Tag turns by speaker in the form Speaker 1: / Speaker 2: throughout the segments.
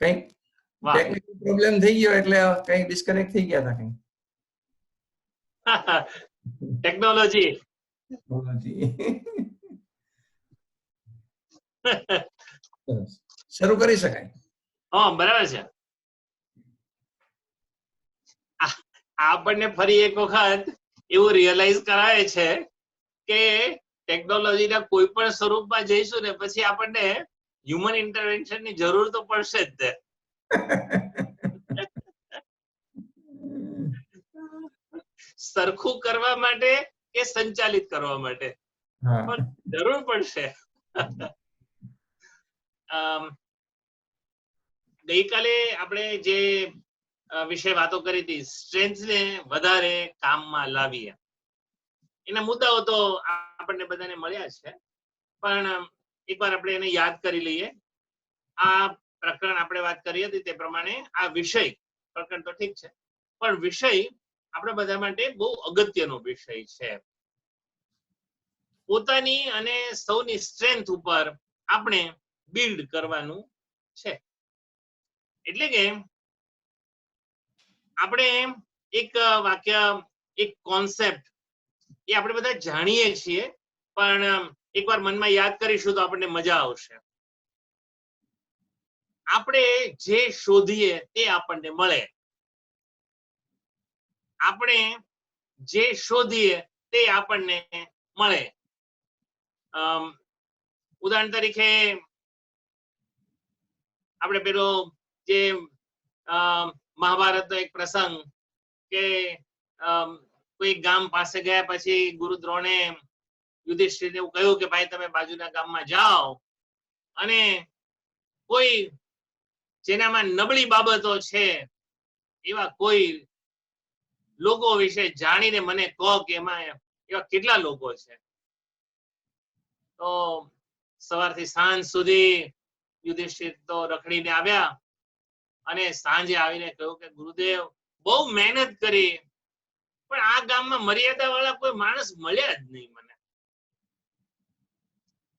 Speaker 1: કઈ
Speaker 2: વાહ
Speaker 1: technical problem થઈ ગયો એટલે કઈ ડિસ્કનેક્ટ થઈ ગયા હતા કઈ.
Speaker 2: ટેકનોલોજી.
Speaker 1: શરૂ કરી શકાય.
Speaker 2: હા બરાબર છે. આપણને ફરી એક વખત એવું રિયલાઇઝ કરાવે છે કે ટેકનોલોજીના કોઈ પણ સ્વરૂપમાં જઈશું ને પછી આપણને હ્યુમન ઇન્ટરવેન્શન ની જરૂર તો પડશે જ તે. સરખું કરવા માટે કે સંચાલિત કરવા માટે પણ જરૂર પડશે. ગઈકાલે આપણે જે વિશે વાતો કરી હતી, સ્ટ્રેન્થ ને વધારે કામમાં લાવીએ, એના મુદ્દાઓ તો આપણને બધાને મળ્યા છે, પણ એકવાર આપણે એને યાદ કરી લઈએ. આ પ્રકરણ આપણે વાત કરી હતી તે પ્રમાણે આ વિષય, પ્રકરણ તો ઠીક છે પણ વિષય આપણા બધા માટે બહુ અગત્યનો વિષય છે. પોતાની અને સૌની સ્ટ્રેન્થ ઉપર આપણે બિલ્ડ કરવાનું છે. એટલે કે આપણે એક વાક્ય, એક કોન્સેપ્ટ એ આપણે બધા જાણીએ છીએ, પણ એકવાર મનમાં યાદ કરીશું તો આપણને મજા આવશે. આપણે જે શોધીએ તે આપણને મળે. આપણે જે શોધીએ તે આપણને મળે. ઉદાહરણ તરીકે આપણે પેલો જે મહાભારતનો એક પ્રસંગ કે કોઈ ગામ પાસે ગયા પછી ગુરુ દ્રોણે યુધિષ્ઠિરને એવું કહ્યું કે ભાઈ તમે બાજુના ગામમાં જાઓ અને કોઈ જેનામાં નબળી બાબતો છે એવા કોઈ લોકો વિશે જાણીને મને કહો કે એમાં એવા કેટલા લોકો છે. તો સવારથી સાંજ સુધી યુધિષ્ઠિર તો રખડીને આવ્યા અને સાંજે આવીને કહ્યું કે ગુરુદેવ બહુ મહેનત કરી પણ આ ગામમાં મર્યાદા વાળા કોઈ માણસ મળ્યા જ નહીં મને.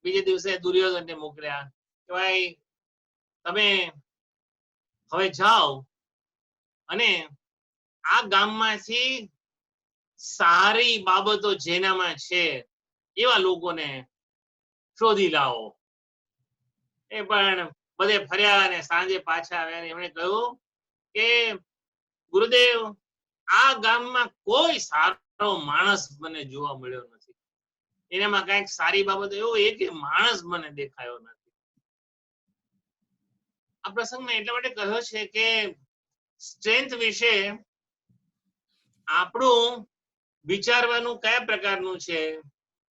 Speaker 2: બીજે દિવસે દુર્યોધનને મોકલ્યા કે ભાઈ તમે હવે જાઓ અને આ ગામમાંથી સારી બાબતો જેનામાં છે એવા લોકોને શોધી લાવો. એ પણ બધે ફર્યા અને સાંજે પાછા આવ્યા. એમણે કહ્યું કે ગુરુદેવ આ ગામમાં કોઈ સારો માણસ મને જોવા મળ્યો નથી, એનામાં કઈક સારી બાબત એવો એક માણસ મને દેખાયો નથી. આ પ્રસંગમાં એટલા માટે કહ્યો છે કે સ્ટ્રેન્થ વિશે આપણું વિચારવાનું કયા પ્રકારનું છે.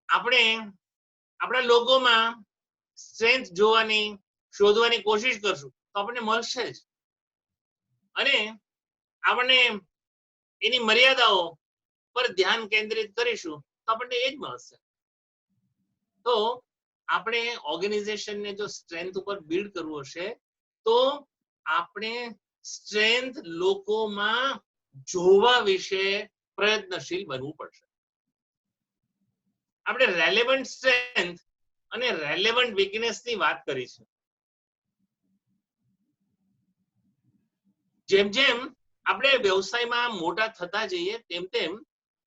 Speaker 2: આપણે આપણા લોકોમાં સ્ટ્રેન્થ જોવાની, શોધવાની કોશિશ કરશું તો આપણને મળશે જ, અને આપણને એની મર્યાદાઓ પર ધ્યાન કેન્દ્રિત કરીશું તો આપણને એ જ મળશે. તો આપણે ઓર્ગેનાઇઝેશનને જો સ્ટ્રેન્થ ઉપર બિલ્ડ કરવું હશે તો આપણે સ્ટ્રેન્થ લોકોમાં જોવા વિશે પ્રયત્નશીલ બનવું પડશે. આપણે રેલેવન્ટ સ્ટ્રેન્થ અને રેલેવન્ટ વીકનેસ ની વાત કરી છે. જેમ જેમ આપણે વ્યવસાયમાં મોટા થતા જઈએ તેમ તેમ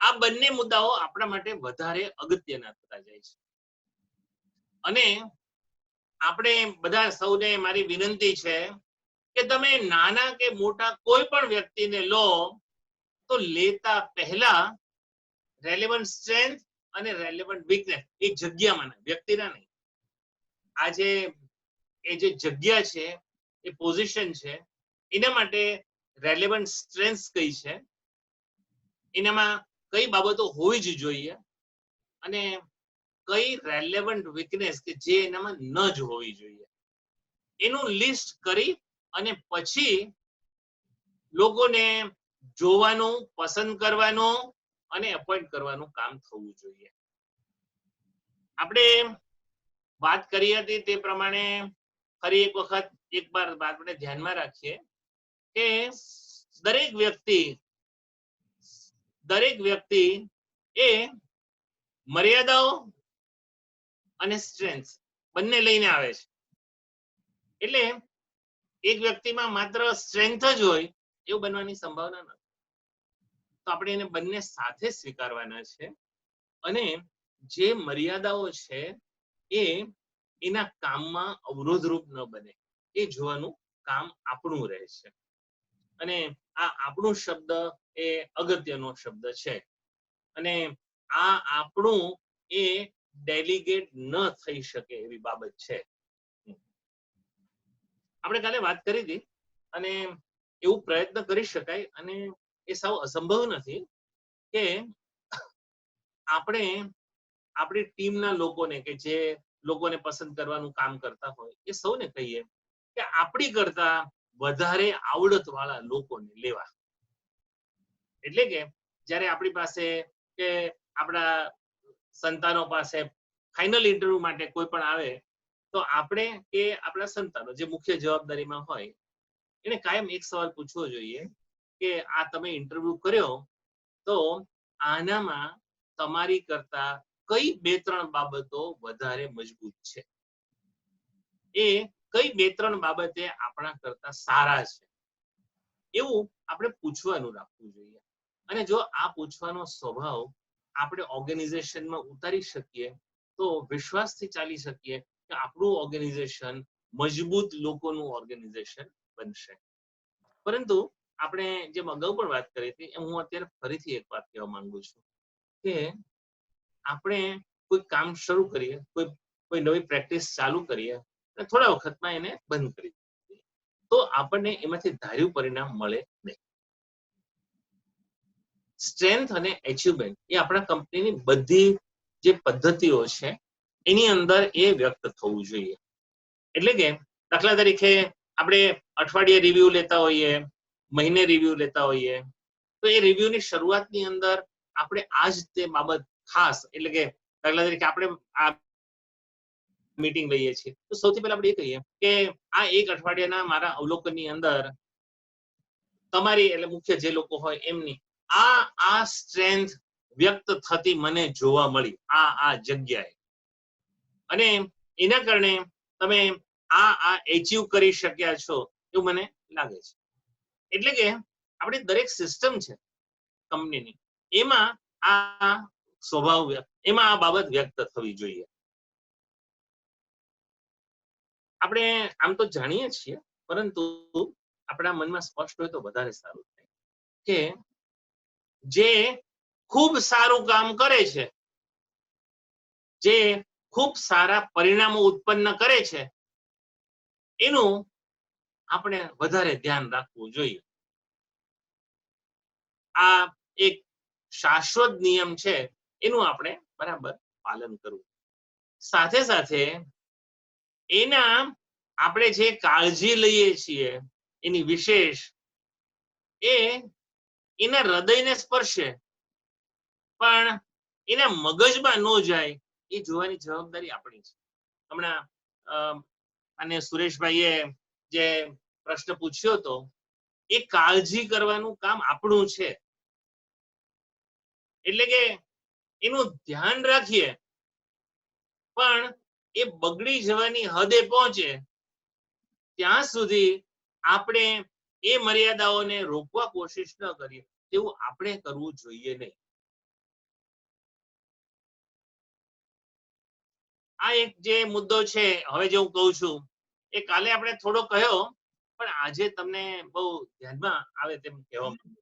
Speaker 2: આ બંને મુદ્દાઓ આપણા માટે વધારે અગત્યના થતા જાય છે. અને આપણે બધા સૌને મારી વિનંતી છે કે તમે નાના કે મોટા કોઈ પણ વ્યક્તિને લો તો લેતા પહેલા રેલેવન્ટ સ્ટ્રેન્થ અને રેલેવન્ટ વીકનેસ એ જગ્યામાં, વ્યક્તિના નહીં. આજે એ જે જગ્યા છે, એ પોઝિશન છે, એના માટે રેલેવન્ટ સ્ટ્રેન્થ કઈ છે, એનામાં કઈ બાબતો હોવી જ જોઈએ, અને કઈ રેલેવન્ટ વીકનેસ કે જે એનામાં ન જ હોવી જોઈએ, એનું લિસ્ટ કરી અને પછી લોકોને જોવાનું, પસંદ કરવાનું અને એપોઇન્ટ કરવાનું કામ થવું જોઈએ. આપણે વાત કરી હતી તે પ્રમાણે ફરી એક વખત એક વાર આપણે ધ્યાનમાં રાખીએ કે દરેક વ્યક્તિ એ મર્યાદાઓ અને સ્ટ્રેન્થ બંને લઈને આવે છે. એટલે એક વ્યક્તિમાં માત્ર સ્ટ્રેન્થ જ હોય એવું બનવાની સંભાવના નથી. તો આપણે એને બંને સાથે સ્વીકારવાના છે અને જે મર્યાદાઓ છે એ એના કામમાં અવરોધરૂપ ન બને એ જોવાનું કામ આપણું રહે છે. અને આ આપણું શબ્દ એ અગત્યનો શબ્દ છે અને આ આપણું એ ડેલિગેટ ન થઈ શકે એવી બાબત છે. આપણે કાલે વાત કરી હતી અને એવું પ્રયત્ન કરી શકાય અને એ સાવ અસંભવ નથી કે આપણે આપણી ટીમના લોકોને કે જે લોકોને પસંદ કરવાનું કામ કરતા હોય એ સૌને કહીએ કે આપણી કરતા વધારે આવડત વાળા લોકોને લેવા. એટલે કે જ્યારે આપણી પાસે કે આપણા સંતાનો પાસે ફાઇનલ ઇન્ટરવ્યુ માટે કોઈ પણ આવે તો આપણે કે આપણા સંતાનો જે મુખ્ય જવાબદારીમાં હોય એને કાયમ એક સવાલ પૂછવો જોઈએ કે આ તમે ઇન્ટરવ્યુ કર્યો તો આનામાં તમારી કરતા કઈ 2-3 બાબતો વધારે મજબૂત છે, એ કઈ 2-3 બાબતે આપણા કરતા સારા છે, એવું આપણે પૂછવાનું રાખવું જોઈએ. અને જો આ પૂછવાનો સ્વભાવ આપણે ઓર્ગેનાઇઝેશનમાં ઉતારી શકીએ તો વિશ્વાસથી ચાલી શકીએ કે આપણું ઓર્ગેનાઇઝેશન મજબૂત લોકોનું ઓર્ગેનાઇઝેશન બનશે. પરંતુ આપણે જેમ અગાઉ પણ વાત કરી હતી એમ હું અત્યારે ફરીથી એક વાત કહેવા માંગુ છું કે આપણે કોઈ કામ શરૂ કરીએ, કોઈ નવી પ્રેક્ટિસ ચાલુ કરીએ અને થોડા વખતમાં એને બંધ કરી દઈએ તો આપણને એમાંથી ધાર્યું પરિણામ મળે નહીં. સ્ટ્રેન્થ અને એચિવમેન્ટ એ આપણા કંપનીની બધી જે પદ્ધતિઓ છે એની અંદર એ વ્યક્ત થવું જોઈએ. એટલે કે દાખલા તરીકે આપણે અઠવાડિયે રિવ્યુ લેતા હોઈએ, મહિને રિવ્યુ લેતા હોઈએ તો એ રિવ્યુની શરૂઆતની અંદર આપણે આ જ તે બાબત ખાસ એટલે કે દાખલા તરીકે આપણે આ મીટિંગ લઈએ છીએ તો સૌથી પહેલા આપણે એ કહીએ કે આ એક અઠવાડિયાના મારા અવલોકનની અંદર તમારી એટલે મુખ્ય જે લોકો હોય એમની આ સ્ટ્રેન્થ વ્યક્ત થતી મને જોવા મળી આ જગ્યાએ અને એના કારણે તમે આ એચીવ કરી શક્યા છો એવું મને લાગે છે. એટલે કે આપણી દરેક સિસ્ટમ છે કંપનીની એમાં આ સ્વભાવ એમાં આ બાબત વ્યક્ત થવી જોઈએ. આપણે આમ તો જાણીએ છીએ પરંતુ આપણા મનમાં સ્પષ્ટ હોય તો વધારે સારું થાય કે જે ખૂબ સારું કામ કરે છે, જે ખૂબ સારા પરિણામો ઉત્પન્ન કરે છે એનું આપણે વધારે ધ્યાન રાખવું જોઈએ. આ એક શાશ્વત નિયમ છે એનું આપણે બરાબર પાલન કરવું. સાથે સાથે એના આપણે જે કાળજી લઈએ છીએ એની વિશેષ એ એના હૃદયને સ્પર્શે પણ એના મગજમાં ન જાય એ જોવાની જવાબદારી આપણી છે. હમણાં અને સુરેશભાઈએ જે પ્રશ્ન પૂછ્યો હતો એ કાળજી કરવાનું કામ આપણું છે. એટલે કે એનું ધ્યાન રાખીએ પણ એ બગડી જવાની હદે પહોંચે ત્યાં સુધી આપણે એ મર્યાદાઓને રોકવા કોશિશ ન કરીએ તેવું આપણે કરવું જોઈએ નહીં. આ એક જે મુદ્દો છે હવે જે હું કહું છું એ કાલે આપણે થોડો કહ્યો પણ આજે તમને બહુ ધ્યાનમાં આવે તેમ કહેવા માંગુ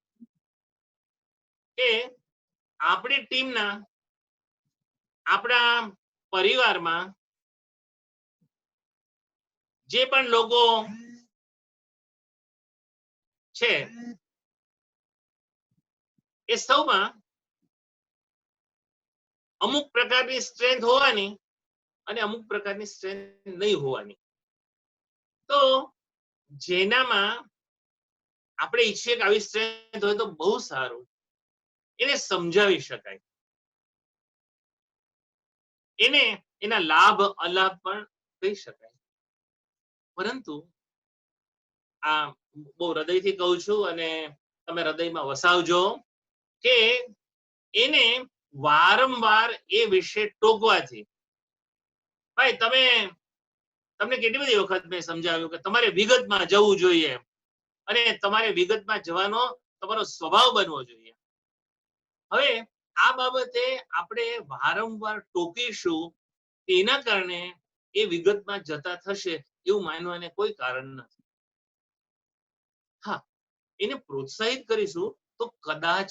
Speaker 2: કે આપણી ટીમના આપણા પરિવારમાં જે પણ લોકો છે એ સૌમાં અમુક પ્રકારની સ્ટ્રેન્થ હોવાની અને અમુક પ્રકારની સ્ટ્રેન્થ નહીં હોવાની. તો જેનામાં આપણે ઈચ્છીએ કે આવી સ્ટ્રેન્થ હોય તો બહુ સારું, એને સમજાવી શકાય, એને એના લાભ અલાભ પણ કહી શકાય. પરંતુ આ બહુ હૃદયથી કહું છું અને તમે હૃદયમાં વસાવજો કે એને વારંવાર એ વિશે ટોકવાથી ભાઈ તમને કેટલી બધી વખત મેં સમજાવ્યું કે તમારે વિગતમાં જવું જોઈએ અને તમારે વિગતમાં જવાનો તમારો સ્વભાવ બનવો જોઈએ. હવે આ બાબતે આપણે વારંવાર ટોકીશું, તેના કારણે એ વિગતમાં જતા થશે એવું માનવાને કોઈ કારણ નથી. હા, એને પ્રોત્સાહિત કરીશું તો કદાચ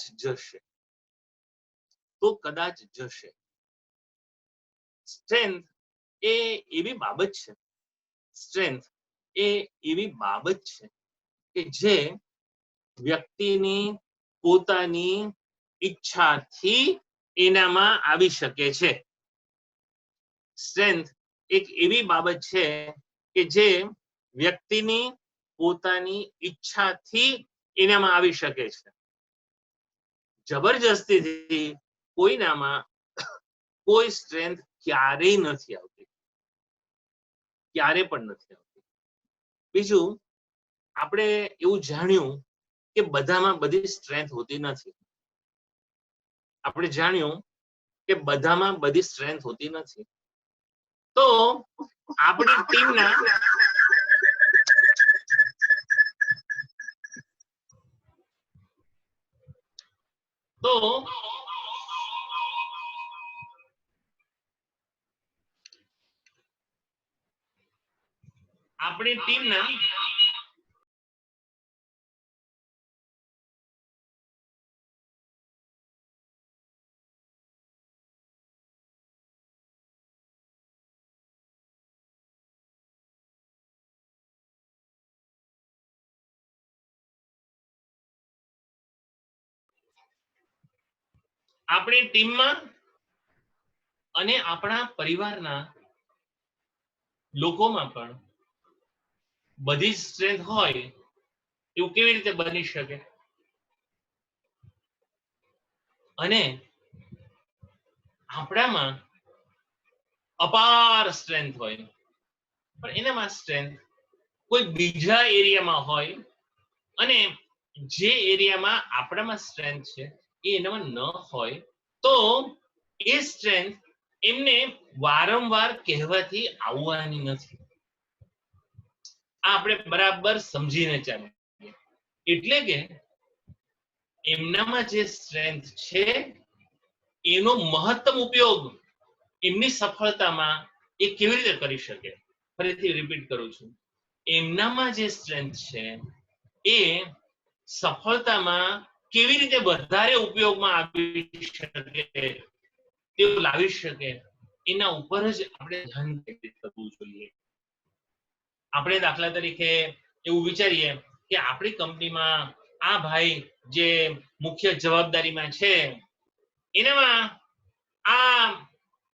Speaker 2: જશે, સ્ટ્રેન્થ એ એવી બાબત છે, સ્ટ્રેન્થ એ એવી બાબત છે કે જે વ્યક્તિની પોતાની ઈચ્છાથી એનામાં આવી શકે છે. સ્ટ્રેન્થ એક એવી બાબત છે કે જે વ્યક્તિની પોતાની ઈચ્છાથી એનામાં આવી શકે છે. જબરજસ્તીથી કોઈનામાં કોઈ સ્ટ્રેન્થ ક્યારેય નથી આવતી, ક્યારે પણ નથી આવતી. બીજું, આપણે એવું જાણ્યું કે બધામાં બધી સ્ટ્રેન્થ હોતી નથી. આપણે જાણ્યું કે બધામાં બધી સ્ટ્રેન્થ હોતી નથી. તો આપણી ટીમના આપણી ટીમમાં અને આપણા પરિવારના લોકોમાં પણ બધી સ્ટ્રેન્થ હોય એવું કેવી રીતે બની શકે? અને આપણામાં અપાર સ્ટ્રેન્થ હોય પણ એનામાં સ્ટ્રેન્થ કોઈ બીજા એરિયામાં હોય અને જે એરિયામાં આપણામાં સ્ટ્રેન્થ છે એ એનામાં ન હોય, તો એ સ્ટ્રેન્થ એમને વારંવાર કહેવાથી આવવાની નથી. આ આપણે બરાબર સમજીને ચાલીએ. એટલે કે એમનામાં જે સ્ટ્રેન્થ છે એનો મહત્તમ ઉપયોગ એમની સફળતામાં એ કેવી રીતે કરી શકે? ફરીથી રિપીટ કરું છું, એમનામાં જે સ્ટ્રેન્થ છે એ સફળતામાં કેવી રીતે વધારે ઉપયોગમાં આવી શકે, તે લાવી શકે, એના ઉપર જ આપણે ધ્યાન કેન્દ્રિત કરવું જોઈએ. આપણે દાખલા તરીકે એવું વિચારીએ કે આપણી કંપનીમાં આ ભાઈ જે મુખ્ય જવાબદારીમાં છે એનામાં આ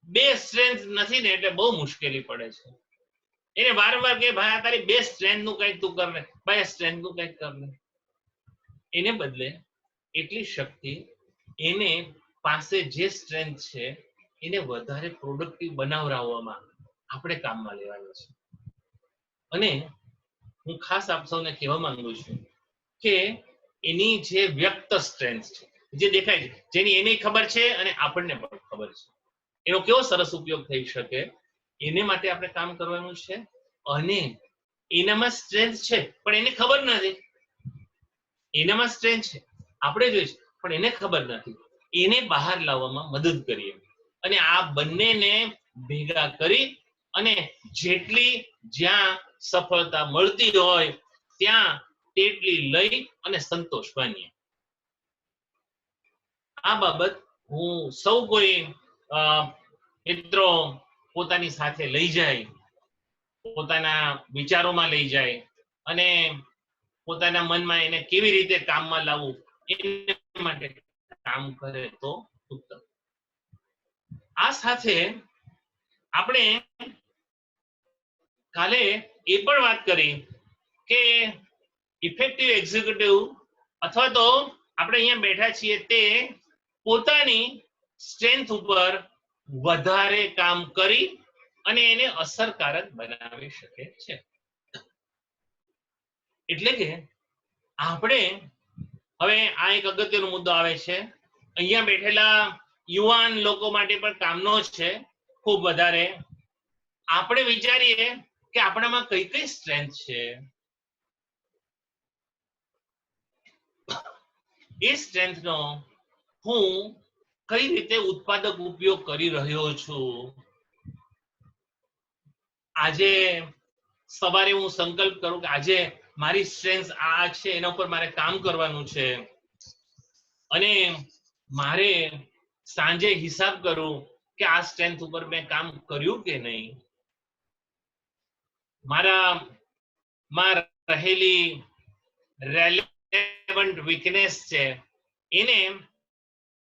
Speaker 2: બે સ્ટ્રેન્થ નથી ને એટલે બહુ મુશ્કેલી પડે છે. એને વારંવાર કે ભાઈ આ તારી બે સ્ટ્રેન્થ નું કંઈક તું કર લે, ભાઈ આ સ્ટ્રેન્થ નું કંઈક કર લે. એને બદલે એટલી શક્તિ એને પાસે જે સ્ટ્રેન્થ છે એને વધારે પ્રોડક્ટિવ બનાવવામાં આપણે કામમાં લેવાનું છે. અને હું ખાસ આપ સૌને કહેવા માંગુ છું કે એની જે વ્યક્ત સ્ટ્રેન્થ છે, જે દેખાય છે, જેની એને ખબર છે અને આપણને પણ ખબર છે, એનો કેવો સરસ ઉપયોગ થઈ શકે એને માટે આપણે કામ કરવાનું છે. અને એનામાં સ્ટ્રેન્થ છે પણ એને ખબર નથી, એનામાં સ્ટ્રેન્થ છે આપણે જોઈશ પણ એને ખબર નથી, એને બહાર લાવવામાં મદદ કરીએ. અને આ બંનેને ભેગા કરી અને જેટલી જ્યાં સફળતા મળતી હોય ત્યાં તેટલી લઈ અને સંતોષ માનીએ. આ બાબત હું સૌ કોઈ મિત્રો પોતાની સાથે લઈ જાય, પોતાના વિચારોમાં લઈ જાય અને પોતાના મનમાં એને કેવી રીતે કામમાં લાવવું એ માટે કામ કરે તો ઉત્તમ. આ સાથે આપણે કાલે એ પણ વાત કરી કે ઇફેક્ટિવ એક્ઝિક્યુટિવ અથવા તો આપણે અહીંયા બેઠા છીએ તે પોતાની સ્ટ્રેન્થ ઉપર વધારે કામ કરી અને એને અસરકારક બનાવી શકે છે. એટલે કે આપણે હવે આ એક અગત્યનો મુદ્દો આવે છે. અહીંયા બેઠેલા યુવાન લોકો માટે પણ કામનો છે ખૂબ વધારે. આપણે વિચારીએ કે કે આપણામાં કઈ કઈ સ્ટ્રેન્થ છે, એ સ્ટ્રેન્થનો હું કઈ રીતે ઉત્પાદક ઉપયોગ કરી રહ્યો છું. આજે સવારે હું સંકલ્પ કરું કે આજે મારી સ્ટ્રેન્થ આ છે, એના ઉપર મારે કામ કરવાનું છે, અને મારે સાંજે હિસાબ કરું કે આ સ્ટ્રેન્થ ઉપર મેં કામ કર્યું કે નહીં. મારામાં રહેલી રેલેવન્ટ વીકનેસ છે, એને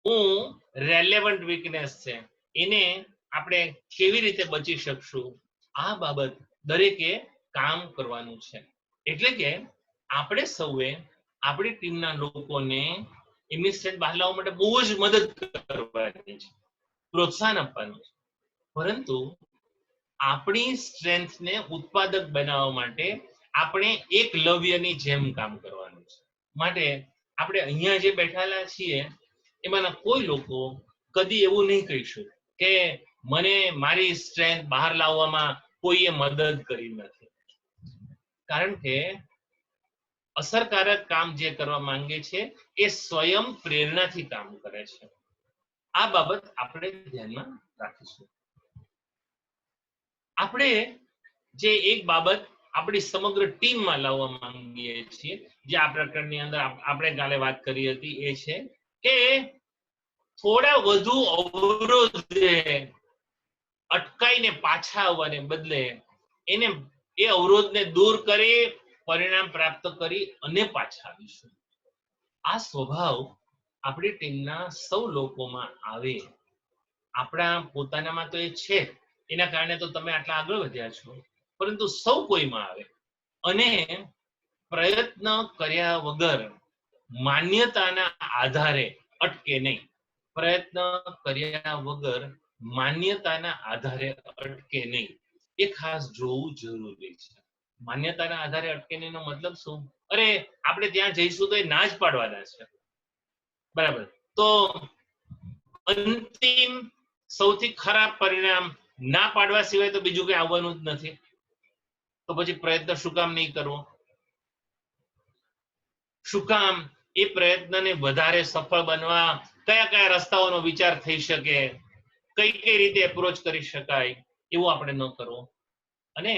Speaker 2: હું રેલેવન્ટ વીકનેસ છે એને આપણે કેવી રીતે બચી શકશું, આ બાબત દરેકે કામ કરવાનું છે. એટલે કે આપણે સૌએ આપણી ટીમના લોકોને એમની સ્ટ્રેન્થ બહાર લાવવા માટે બહુ જ મદદ કરવાની છે, પ્રોત્સાહન આપવાનું છે. પરંતુ આપણી સ્ટ્રેન્થને ઉત્પાદક બનાવવા માટે આપણે એકલવ્યની જેમ કામ કરવાનું છે. માટે આપણે અહીંયા જે બેઠેલા છીએ એમાંના કોઈ લોકો કદી એવું નહીં કહીશું કે મને મારી સ્ટ્રેન્થ બહાર લાવવામાં કોઈએ મદદ કરી નથી. કારણ કે અસરકારક કામ જે કરવા માંગે છે એ સ્વયં પ્રેરણાથી કામ કરે છે. આ બાબત આપણે ધ્યાનમાં રાખીશું. આપણે જે એક બાબત આપણી સમગ્ર ટીમમાં લાવવા માંગીએ છીએ, જે આ પ્રકરણની અંદર આપણે કાલે વાત કરી હતી, એ છે કે થોડા વધુ અવરોધે અટકાઈને પાછા આવવાને બદલે એને એ અવરોધને દૂર કરી પરિણામ પ્રાપ્ત કરી અને પાછા આવીશું. આ સ્વભાવ આપણી ટીમના સૌ લોકોમાં આવે. આપણા પોતાનામાં તો એ છે, એના કારણે તો તમે આટલા આગળ વધ્યા છો, પરંતુ સૌ કોઈમાં આવે અને પ્રયત્ન કર્યા વગર માન્યતાના આધારે અટકે નહીં. પ્રયત્ન કર્યા વગર માન્યતાના આધારે અટકે નહીં, એ ખાસ જોવું જરૂરી છે. માન્યતાના આધારે અટકે નહીં નો મતલબ શું? અરે આપણે ત્યાં જઈશું તો એ ના જ પાડવાના છે, બરાબર, તો અંતિમ સૌથી ખરાબ પરિણામ ના પાડવા સિવાય તો બીજું કઈ આવવાનું જ નથી. તો પછી પ્રયત્ન શું કામ નહીં કરવો? શું કામ એ પ્રયત્નને વધારે સફળ બનવા કયા કયા રસ્તાઓનો વિચાર થઈ શકે, કઈ કઈ રીતે એપ્રોચ કરી શકાય, એવું આપણે ન કરવો. અને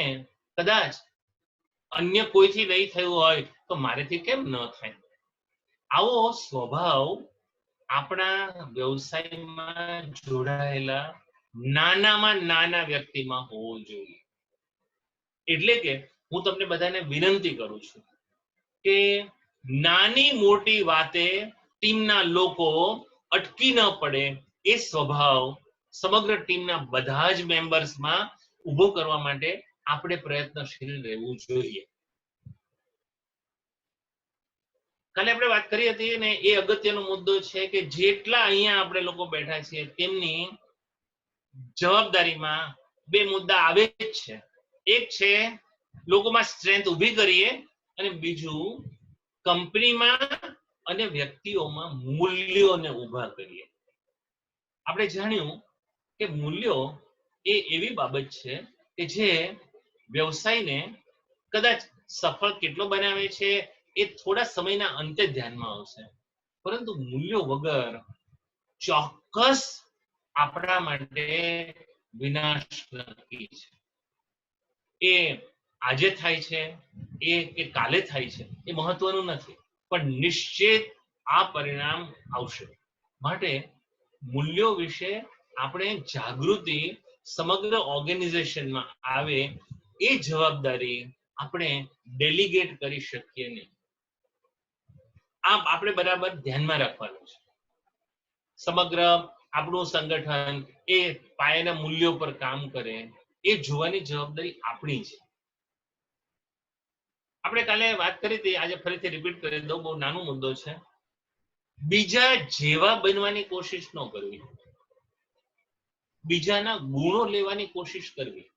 Speaker 2: કદાચ અન્ય કોઈથી નહીં થયું હોય તો મારેથી કેમ ન થાય? આવો સ્વભાવ આપણા વ્યવસાયમાં જોડાયેલા નાનામાં નાના વ્યક્તિમાં હોવો જોઈએ. એટલે કે હું તમને બધાને વિનંતી કરું છું કે નાની મોટી વાતે ટીમના લોકો અટકી ન પડે, એ સ્વભાવ સમગ્ર ટીમના બધા જ મેમ્બર્સમાં ઊભો કરવા માટે આપણે પ્રયત્નશીલ રહેવું જોઈએ. કાલે આપણે વાત કરી હતી ને, એ અગત્યનો મુદ્દો છે કે જેટલા અહીંયા આપણે લોકો બેઠા છીએ તેમની જવાબદારીમાં બે મુદ્દા આવે જ છે. એક છે લોકોમાં સ્ટ્રેન્થ ઊભી કરીએ, અને બીજું કંપનીમાં અને વ્યક્તિઓમાં મૂલ્યોને ઊભા કરીએ. આપણે જાણ્યું કે મૂલ્યો એ એવી બાબત છે કે જે વ્યવસાયને કદાચ સફળ કેટલો બનાવે છે એ થોડા સમયના અંતે ધ્યાનમાં આવશે, પરંતુ મૂલ્યો વગર ચોક્કસ આપણા માટે વિનાશ નક્કી છે. એ આજે થાય છે એ કે કાલે થાય છે એ મહત્વનું નથી, પણ નિશ્ચિત આ પરિણામ આવશે. માટે મૂલ્યો વિશે આપણે જાગૃતિ સમગ્ર ઓર્ગેનાઇઝેશનમાં આવે, એ જવાબદારી આપણે ડેલિગેટ કરી શકીએ નહીં. આ આપણે બરાબર ધ્યાનમાં રાખવાનું છે. સમગ્ર આપણું સંગઠન એ પાયાના મૂલ્યો પર કામ કરે, એ જોવાની જવાબદારી આપણી છે. આપણે કાલે વાત કરી હતી, આજે ફરીથી રિપીટ કરી દઉં, બહુ નાનો મુદ્દો છે. બીજા જેવા બનવાની કોશિશ ન કરવી, બીજાના ગુણો લેવાની કોશિશ કરવી.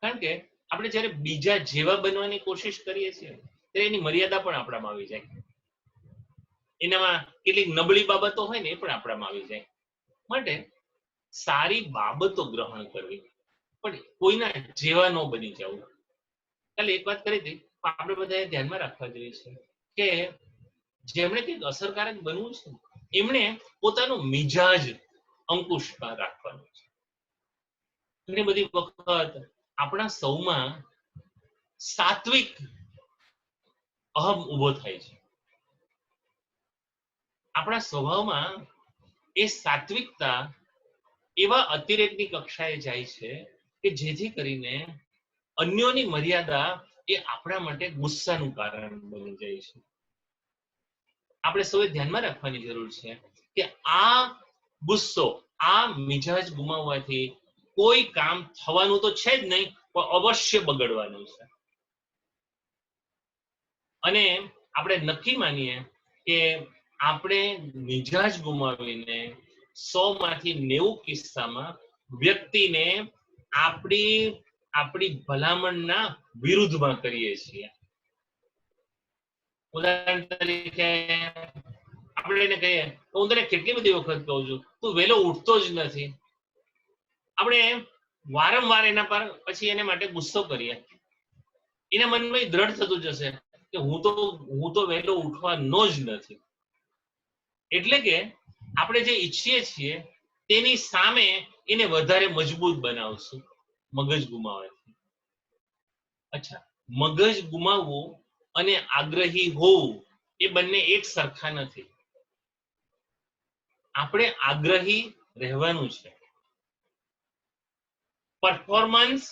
Speaker 2: કારણ કે આપણે જ્યારે બીજા જેવા બનવાની કોશિશ કરીએ છીએ ત્યારે એની મર્યાદા પણ આપણામાં આવી જાય, એનામાં કેટલીક નબળી બાબતો હોય ને એ પણ આપણામાં આવી જાય. માટે સારી બાબતો ગ્રહણ કરવી, પણ કોઈના જેવા ન બની જવું. કાલે એક વાત કરી હતી, આપણે બધા ધ્યાનમાં રાખવા જોઈએ છે કે જેમણે કંઈક અસરકારક બનવું છે એમણે પોતાનો મિજાજ અંકુશમાં રાખવાનો છે. ઘણી બધી વખત આપણા સૌમાં સાત્વિક અહમ ઉભો થાય છે. આપણા સ્વભાવમાં એ સાત્વિકતા એવા અતિરેકની કક્ષાએ જાય છે કે જેથી કરીને અન્યોની મર્યાદા એ આપણા માટે ગુસ્સાનું કારણ બની જાય છે. આપણે સૌએ ધ્યાનમાં રાખવાની જરૂર છે કે આ ગુસ્સો, આ મિજાજ ગુમાવવાથી કોઈ કામ થવાનું તો છે જ નહીં, પણ અવશ્ય બગડવાનું છે. અને આપણે નક્કી માનીએ કે આપણે મિજાજ ગુમાવીને 100 માંથી 90 કિસ્સામાં વ્યક્તિને આપણી ભલામણના વિરુદ્ધમાં કરીએ છીએ. ઉદાહરણ તરીકે આપણે એને કહીએ, હું તને કેટલી બધી વખત કહું છું તું વહેલો ઉઠતો જ નથી. આપણે વારંવાર એના પર પછી એને માટે ગુસ્સો કરીએ. એના મનમાં દ્રઢ થતું જશે કે હું તો વહેલો ઉઠવાનો જ નથી. એટલે કે આપણે જે ઈચ્છીએ છીએ તેની સામે એને વધારે મજબૂત બનાવશું મગજ ગુમાવવાથી. અચ્છા, મગજ ગુમાવવું અને આગ્રહી હોવું એ બંને એક સરખા નથી. આપણે આગ્રહી રહેવાનું છે. પરફોર્મન્સ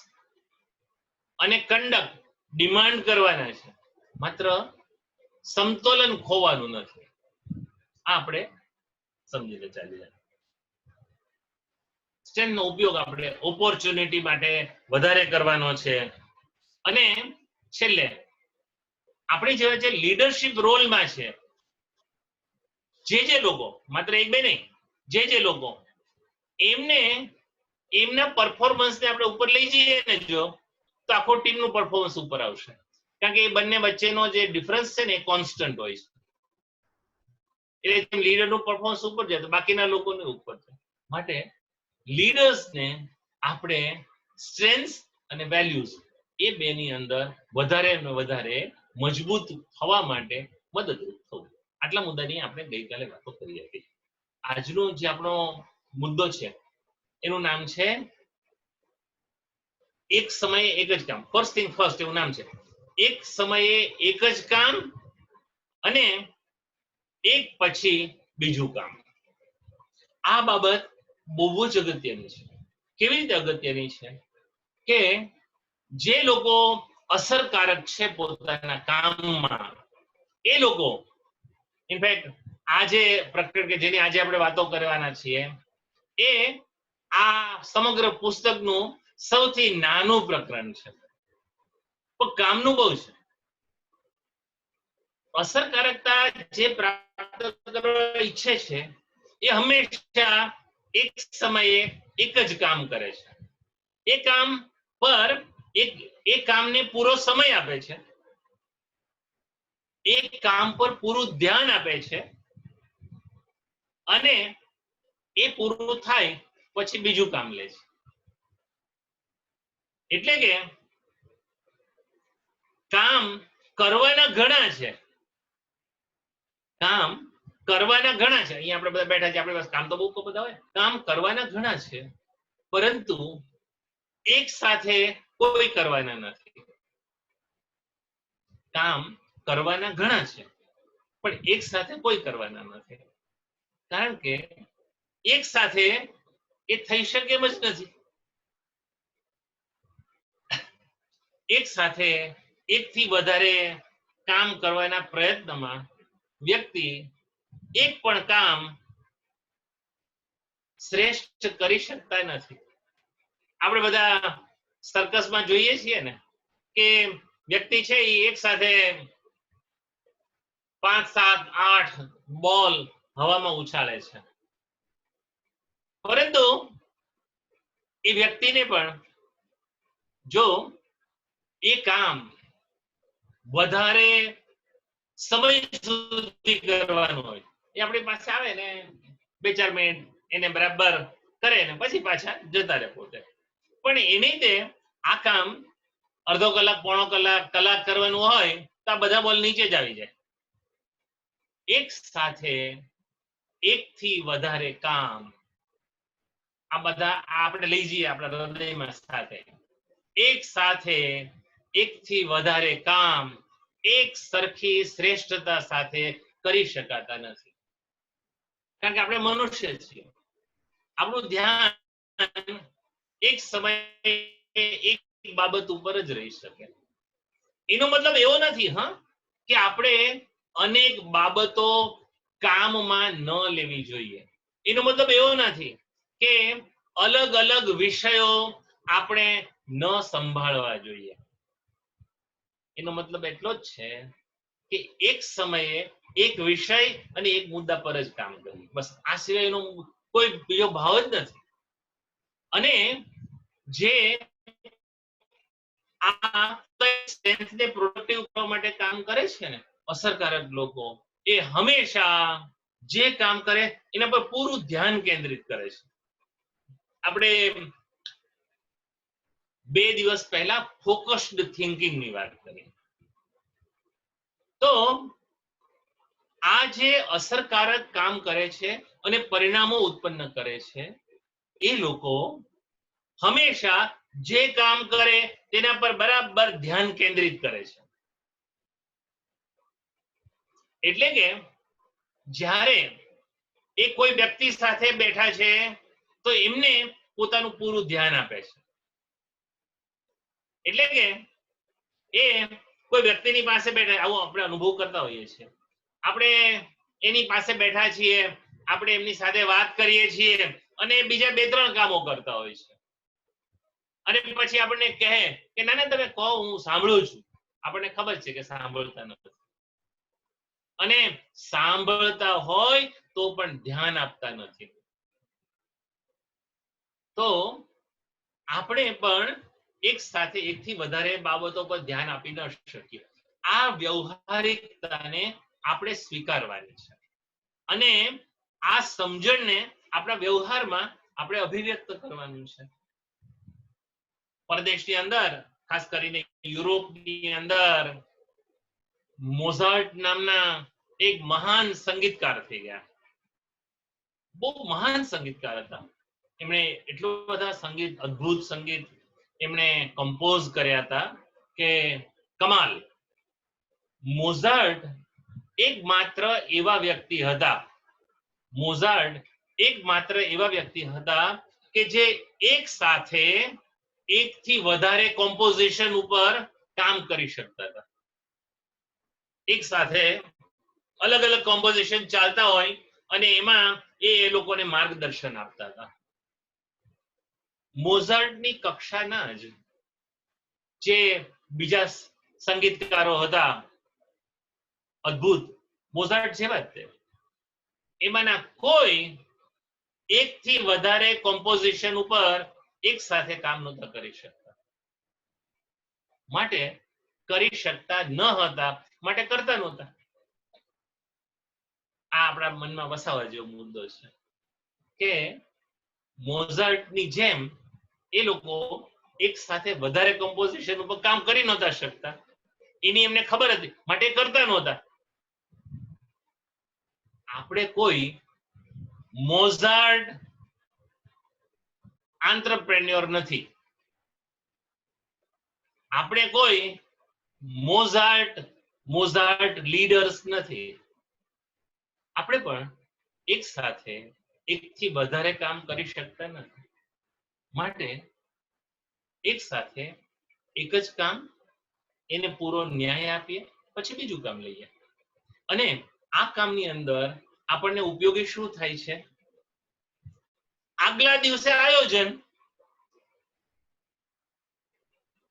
Speaker 2: અને કંડક્ટ ડિમાન્ડ કરવાના છે, માત્ર સમતોલન ખોવાનું નથી. આ આપણે સમજીને ચાલીએ. સ્ટ્રેન્થનો ઉપયોગ આપણે ઓપોર્ચ્યુનિટી માટે વધારે કરવાનો છે. અને છેલ્લે આપણી જે લીડરશિપ રોલમાં છે જે લોકો, માત્ર એક બે નહીં, જે લોકો એમના પરફોર્મન્સને આપણે ઉપર લઈ જઈએ ને જો, તો આખો ટીમનું પરફોર્મન્સ ઉપર આવશે. કારણ કે એ બંને વચ્ચેનો જે ડિફરન્સ છે ને એ કોન્સ્ટન્ટ હોય છે. એટલે લીડરનું પરફોર્મન્સ ઉપર જાય તો બાકીના લોકોને ઉપર જાય. માટે લીડર્સને આપણે સ્ટ્રેન્થ અને વેલ્યુઝ એ બેની અંદર વધારે ને વધારે મજબૂત થવા માટે મદદરૂપ થવું. આટલા મુદ્દાની આપણે ગઈકાલે વાતો કરી હતી. આજનો જે આપણો મુદ્દો છે એનું નામ છે એક સમયે એક જ કામ. ફર્સ્ટ થિંગ ફર્સ્ટ એવું નામ છે. એક સમયે એક જ કામ અને એક પછી બીજું કામ. આ બાબત બહુ જ અગત્યની છે. કેવી રીતે અગત્યની છે કે જે લોકો અસરકારક છે પોતાના કામમાં, એ લોકો ઇનફેક્ટ આ જે પ્રકરણ કે જેની આજે આપણે વાતો કરવાના છીએ એ આ સમગ્ર પુસ્તકનું સૌથી નાનું પ્રકરણ છે, પણ કામનું બહુ છે. અસરકારકતા જે પ્રાપ્ત કરવા ઈચ્છે છે એ હંમેશા એક સમયે એક જ કામ કરે છે. એ કામ પર એ કામને પૂરો સમય આપે છે, એ કામ પર પૂરું ધ્યાન આપે છે અને એ પૂરું થાય પછી બીજું કામ લે છે. એટલે કે કામ કરવાના ઘણા છે. કામ કરવાના ઘણા છે. અહીંયા આપણે બધા બેઠા છે, આપણી પાસે કામ તો બહુ બધા હોય. કામ કરવાના ઘણા છે, પરંતુ એક સાથે કોઈ કરવાના નથી. કામ કરવાના ઘણા છે, પણ એક સાથે કોઈ કરવાના નથી. કારણ કે એક સાથે એ થઈ શકે એમ જ નથી. એક સાથે એકથી વધારે કામ કરવાના પ્રયત્નમાં વ્યક્તિ એક પણ કામ શ્રેષ્ઠ કરી શકતા નથી. આપણે બધા સર્કસમાં જોઈએ છીએ ને કે વ્યક્તિ છે એ એક સાથે 5, 7, 8 બોલ હવામાં ઉછાળે છે, પરંતુ એ વ્યક્તિને પણ જો એ કામ વધારે સમય સુધી કરવાનું હોય, એ આપણી પાસે આવે ને 2-4 મિનિટ એને બરાબર કરે ને પછી પાછા જતા રહે પોતે. પણ એને તે આ કામ અડધો કલાક, પોણો કલાક, કલાક કરવાનું હોય તો આ બધા બોલ નીચે જ આવી જાય. એક સાથે એક થી વધારે કામ આ બધા આપણે લઈ જઈએ આપણા હૃદયમાં સાથે. એક સાથે એક થી વધારે કામ એક સરખી શ્રેષ્ઠતા સાથે કરી શકાતા નથી. કારણ કે આપણે મનુષ્ય છીએ. આપણું ધ્યાન એક સમયે એક બાબત ઉપર જ રહી શકે. એનો મતલબ એવો નથી કે આપણે અનેક બાબતો કામમાં ન લેવી જોઈએ. એનો મતલબ એવો નથી કે અલગ અલગ વિષયો આપણે ન સંભાળવા જોઈએ. એનો મતલબ એટલો જ છે કે એક સમયે એક વિષય અને એક મુદ્દા પર જ કામ કરવું, બસ. આ સિવાયનો કોઈ બીજો ભાવ જ નથી. અને જે આ સ્ટ્રેન્થને પ્રોડક્ટિવ કરવા માટે કામ કરે છે ને, અસરકારક લોકો, એ હંમેશા જે કામ કરે એના પર પૂરું ધ્યાન કેન્દ્રિત કરે છે. આપણે 2 દિવસ પહેલા ફોકસ્ડ થિંકિંગ ની વાત કરી. તો આ જે અસરકારક કામ કરે છે અને પરિણામો ઉત્પન્ન કરે છે, એ લોકો હંમેશા જે કામ કરે તેના પર બરાબર ધ્યાન કેન્દ્રિત કરે છે. એટલે કે જ્યારે એ કોઈ વ્યક્તિ સાથે બેઠા છે તો એમને પોતાનું પૂરું ધ્યાન આપે છે. એટલે કે એ કોઈ વ્યક્તિની પાસે બેઠા, આવું આપણે અનુભવ કરતા હોઈએ છીએ. આપણે એની પાસે બેઠા છીએ, આપણે એમની સાથે વાત કરીએ છીએ અને બીજા 2-3 કામો કરતા હોય છે. અને પછી આપણને કહે કે ના ના તમે કહો, હું સાંભળું છું. આપણને ખબર છે કે સાંભળતા નથી. અને સાંભળતા હોય તો પણ ધ્યાન આપતા નથી. તો આપણે પણ એક સાથે એકથી વધારે બાબતો પર ધ્યાન આપી ન શકીએ. આ વ્યવહારિકતાને આપણે સ્વીકારવાની છે અને આ સમજણને આપણા વ્યવહારમાં આપણે અભિવ્યક્ત કરવાનું છે. પરદેશની અંદર, ખાસ કરીને યુરોપની અંદર, મોઝાર્ટ નામના એક મહાન સંગીતકાર થઈ ગયા. બહુ મહાન સંગીતકાર હતા. એમણે એટલું બધા સંગીત, અદ્ભુત સંગીત એમણે કમ્પોઝ કર્યા હતા કે કમાલ. મોઝાર્ટ એકમાત્ર એવા વ્યક્તિ હતા, કે જે એક સાથે એકથી વધારે કોમ્પોઝિશન ઉપર કામ કરી શકતા હતા. એક સાથે અલગ અલગ કોમ્પોઝિશન ચાલતા હોય અને એમાં એ લોકોને માર્ગદર્શન આપતા હતા. મોઝાર્ટની કક્ષાના જ જે બીજા સંગીતકારો હતા, અદ્ભુત, મોઝાર્ટ જેવા જ તે, એમાંના કોઈ એકથી વધારે કોમ્પોઝિશન ઉપર એક સાથે કામ નહોતા કરી શકતા. માટે કરી શકતા ન હતા, માટે કરતા નહોતા. આ આપણા મનમાં વસાવા જેવો મુદ્દો છે કે મોઝાર્ટની જેમ એ લોકો એક સાથે વધારે કોમ્પોઝિશન ઉપર કામ કરી નહોતા શકતા. એની એમને ખબર હતી, માટે કરતા નહોતા. આપણે કોઈ મોઝાર્ટ આંત્રપ્રેન્યોર નથી. આપણે કોઈ મોઝાર્ટ લીડર્સ નથી. આપણે પણ એક સાથે એકથી વધારે કામ કરી શકતા નથી. માટે એક સાથે એક જ કામ, એને પૂરો ન્યાય આપીએ, પછી બીજું કામ લઈએ. અને આ કામની અંદર આપણને ઉપયોગી શું થાય છે? આગલા દિવસે આયોજન,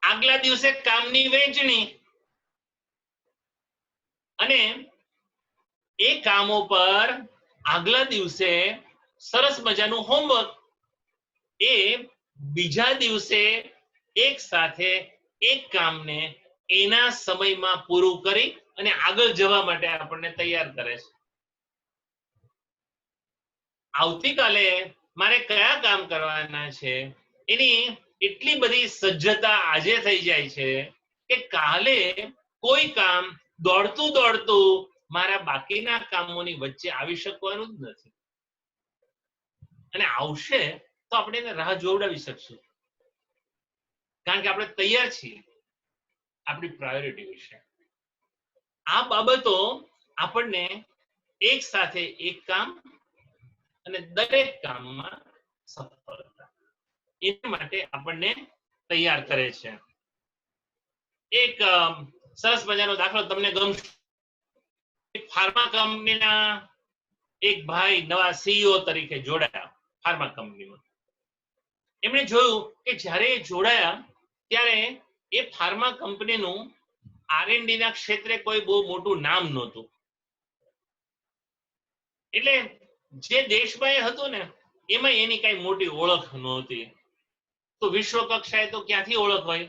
Speaker 2: આગલા દિવસે કામની વહેંચણી અને એ કામો પર આગલા દિવસે સરસ મજાનું હોમવર્ક. એ બીજા દિવસે એક સાથે એક કામને એના સમયમાં પૂરું કરી અને આગળ જવા માટે આપણને તૈયાર કરે છે. આવતીકાલે મારે કયા કામ કરવાના છે એની એટલી બધી સજ્જતા આજે થઈ જાય છે કે કાલે કોઈ કામ દોડતું દોડતું મારા બાકીના કામોની વચ્ચે આવી શકવાનું જ નથી, અને આવશે તો આપણે એને રાહ જોવડાવી શકશું, કારણ કે આપણે તૈયાર છીએ આપણી પ્રાયોરિટી વિશે. આ બાબતો આપણને એક સાથે એક કામ અને દરેક કામમાં સફળતા એના માટે આપણને તૈયાર કરે છે. એક સરસ મજાનો દાખલો તમને ગમશે. ફાર્મા કંપનીના એક ભાઈ નવા સીઈઓ તરીકે જોડાયા ફાર્મા કંપનીમાં. એમણે જોયું કે જ્યારે એ જોડાયા ત્યારે એ ફાર્મા કંપનીનું R&D ના ક્ષેત્રે કોઈ બહુ મોટું નામ નહોતું. એટલે જે દેશમાં એ હતું ને એમાં એની કઈ મોટી ઓળખ નહોતી. તો વિશ્વ કક્ષાએ તો ક્યાંથી ઓળખ હોય?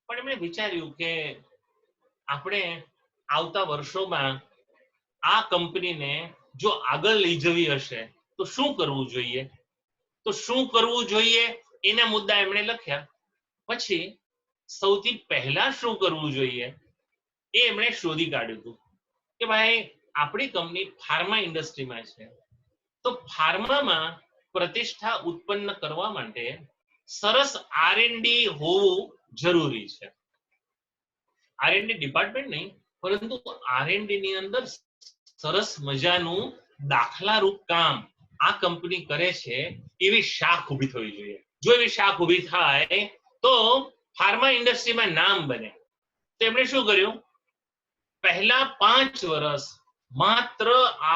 Speaker 2: પણ એમણે વિચાર્યું કે આપણે આવતા વર્ષોમાં આ કંપનીને જો આગળ લઈ જવી હશે તો શું કરવું જોઈએ? તો શું કરવું જોઈએ એના મુદ્દા એમણે લખ્યા. પછી સૌથી પહેલા શું કરવું જોઈએ એ એમણે શોધી કાઢ્યું હતું કે ભાઈ આપણી કંપની ફાર્મા ઇન્ડસ્ટ્રીમાં છે, તો ફાર્મામાં પ્રતિષ્ઠા ઉત્પન્ન કરવા માટે સરસ R&D હોવું જરૂરી છે. R&D ડિપાર્ટમેન્ટ નહીં, પરંતુ R&D ની અંદર સરસ મજાનું દાખલારૂપ કામ આ કંપની કરે છે એવી શાખ ઊભી થવી જોઈએ. જો એવી શાખ ઊભી થાય તો ફાર્મા ઇન્ડસ્ટ્રીમાં નામ બને. તો એમણે શું કર્યું? પહેલા 5 વર્ષ માત્ર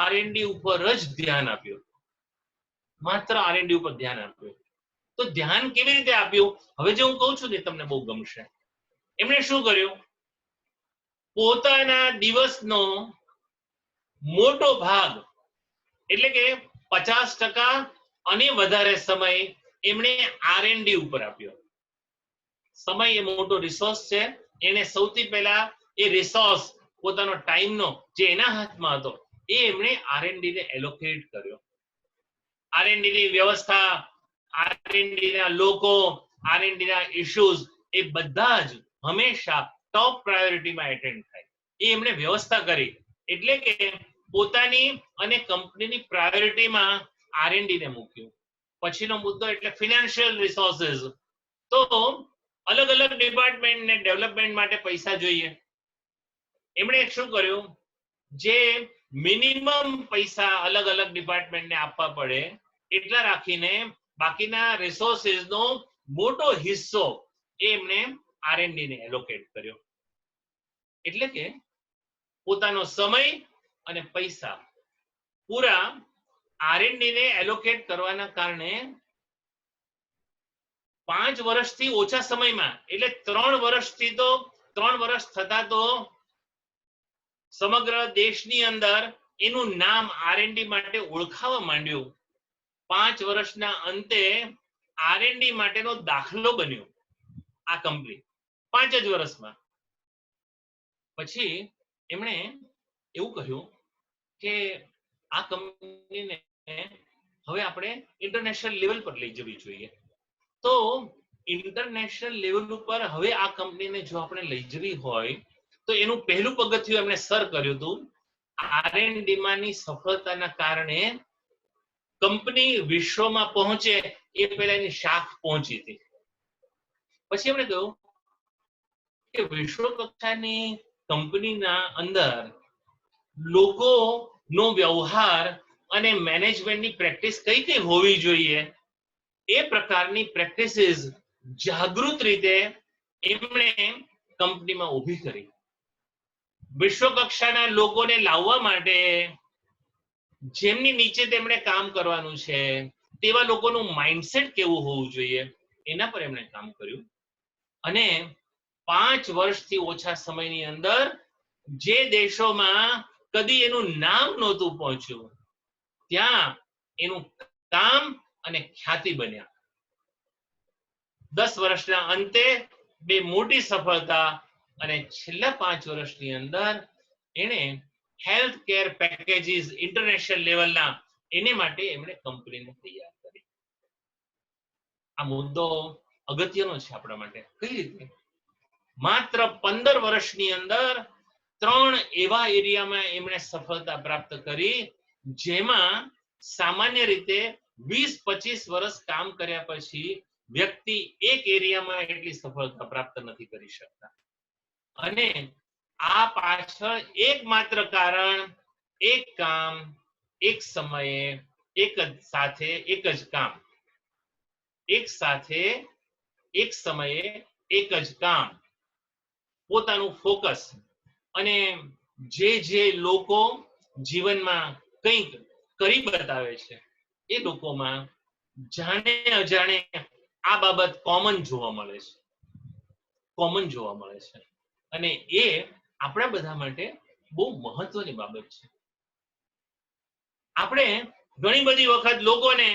Speaker 2: R&D ઉપર જ ધ્યાન આપ્યું. માત્ર R&D ઉપર ધ્યાન આપ્યું. તો ધ્યાન કેવી રીતે આપ્યું? હવે જે હું કહું છું ને તમને બહુ ગમશે. એમણે શું કર્યું? પોતાના દિવસનો મોટો ભાગ એટલે કે 50% અને વધારે સમય એમણે R&D ઉપર આપ્યો. સમય એ મોટો રિસોર્સ છે. એને સૌથી પહેલા એ રિસોર્સ પોતાનો ટાઈમનો જે એના હાથમાં હતો એ એમણે R&D ને એલોકેટ કર્યો. R&D ની વ્યવસ્થા, R&D ના લોકો, R&D ના ઇશ્યુઝ એ બધા જ હંમેશા ટોપ પ્રાયોરિટીમાં એટેન્ડ થાય એ એમણે વ્યવસ્થા કરી. એટલે કે પોતાની અને કંપનીની પ્રાયોરિટીમાં R&D ને મૂક્યું. પછીનો મુદ્દો એટલે ફિનાન્શિયલ રિસોર્સિસ. તો અલગ અલગ ડિપાર્ટમેન્ટને ડેવલપમેન્ટ માટે પૈસા જોઈએ. એમણે શું કર્યું? જે મિનિમમ પૈસા અલગ અલગ ડિપાર્ટમેન્ટને આપવા પડે એટલા રાખીને બાકીના રિસોર્સિસનો મોટો હિસ્સો એમણે R&D ને એલોકેટ કર્યો. એટલે કે પોતાનો સમય અને પૈસા પૂરા R&D ને એલોકેટ કરવાના કારણે 5 વર્ષથી ઓછા સમયમાં એટલે 3 વર્ષ થતા તો સમગ્ર દેશની અંદર એનું નામ R&D માટે ઓળખાવા માંડ્યું. 5 વર્ષના અંતે R&D માટેનો દાખલો બન્યો આ કંપની 5 જ વર્ષમાં. પછી એમણે એવું કહ્યું કે આ કંપનીને હવે આપણે ઇન્ટરનેશનલ લેવલ પર લઈ જવી જોઈએ. તો ઇન્ટરનેશનલ લેવલ ઉપર હવે આ કંપનીને જો આપણે લઈ જવી હોય તો એનું પહેલું પગથિયું એમણે સર કર્યું હતું. R&D માની સફળતાના કારણે કંપની વિશ્વમાં પહોંચે એ પહેલા એની શાખ પહોંચી હતી. પછી એમણે કહ્યું કે વિશ્વ કક્ષાની કંપનીના અંદર લોકોનો વ્યવહાર અને મેનેજમેન્ટની પ્રેક્ટિસ કઈ કઈ હોવી જોઈએ એ પ્રકારની પ્રેક્ટિસીસ જાગૃત રીતે એમણે કંપનીમાં ઊભી કરી. વિશ્વ કક્ષાના લોકોને લાવવા માટે જેમની નીચે તેમણે કામ કરવાનું છે તેવા લોકોનું માઇન્ડસેટ કેવું હોવું જોઈએ એના પર એમણે કામ કર્યું. અને 5 વર્ષથી ઓછા સમયની અંદર જે દેશોમાં કદી એનું નામ નહોતું પહોંચ્યું ત્યાં એનું કામ અને ખ્યાતિ બન્યા. 10 વર્ષના અંતે 2 મોટી સફળતા અને છેલ્લા 5 વર્ષની અંદર એણે હેલ્થ કેર પેકેજીસ ઇન્ટરનેશનલ લેવલના એને માટે એમણે કંપનીને તૈયાર કરી. આ મુદ્દો અગત્યનો છે આપણા માટે. કઈ રીતે? માત્ર 15 વર્ષની અંદર 3 એવા એરિયામાં એમણે સફળતા પ્રાપ્ત કરી જેમાં સામાન્ય રીતે 20-25 વર્ષ કામ કર્યા પછી વ્યક્તિ એક એરિયામાં એટલી સફળતા પ્રાપ્ત નથી કરી શકતા. અને આ પાછળ એકમાત્ર કારણ એક કામ, એક સમયે, એક જ સાથે, એક જ કામ, એક સાથે, એક સમયે, એક જ કામ, પોતાનું ફોકસ. અને જે લોકો જીવનમાં કંઈક કરી બતાવે છે એ લોકોમાં જાણે અજાણે આ બાબત કોમન જોવા મળે છે. કોમન જોવા મળે છે. અને એ આપણા બધા માટે બહુ મહત્વની બાબત છે. આપણે ઘણી બધી વખત લોકોને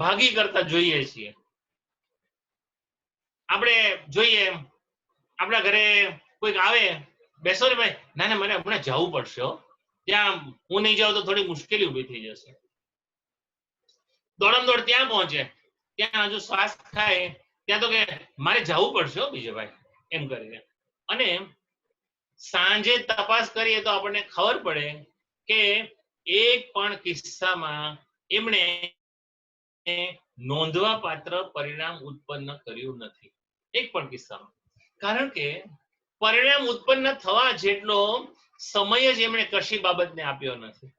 Speaker 2: ભાગી કરતા જોઈએ છીએ. આપણે જોઈએ આપણા ઘરે કોઈક આવે, બેસો ને ભાઈ, ના મને હમણાં જવું પડશે, ત્યાં હું નહીં જાઉં તો થોડી મુશ્કેલી ઊભી થઈ જશે. દોડમ દોડ ત્યાં પહોંચે, ત્યાં હજુ શ્વાસ ખાય ત્યાં તો કે મારે જવું પડશે બીજે ભાઈ, એમ કરીને. અને સાંજે તપાસ કરીએ તો આપણને ખબર પડે કે એક પણ કિસ્સામાં એમણે નોંધવા પાત્ર પરિણામ ઉત્પન્ન કર્યું નથી. એક પણ કિસ્સામાં. કારણ કે પરિણામ ઉત્પન્ન થવા જેટલો સમય જ એમણે કશી બાબતને આપ્યો નથી.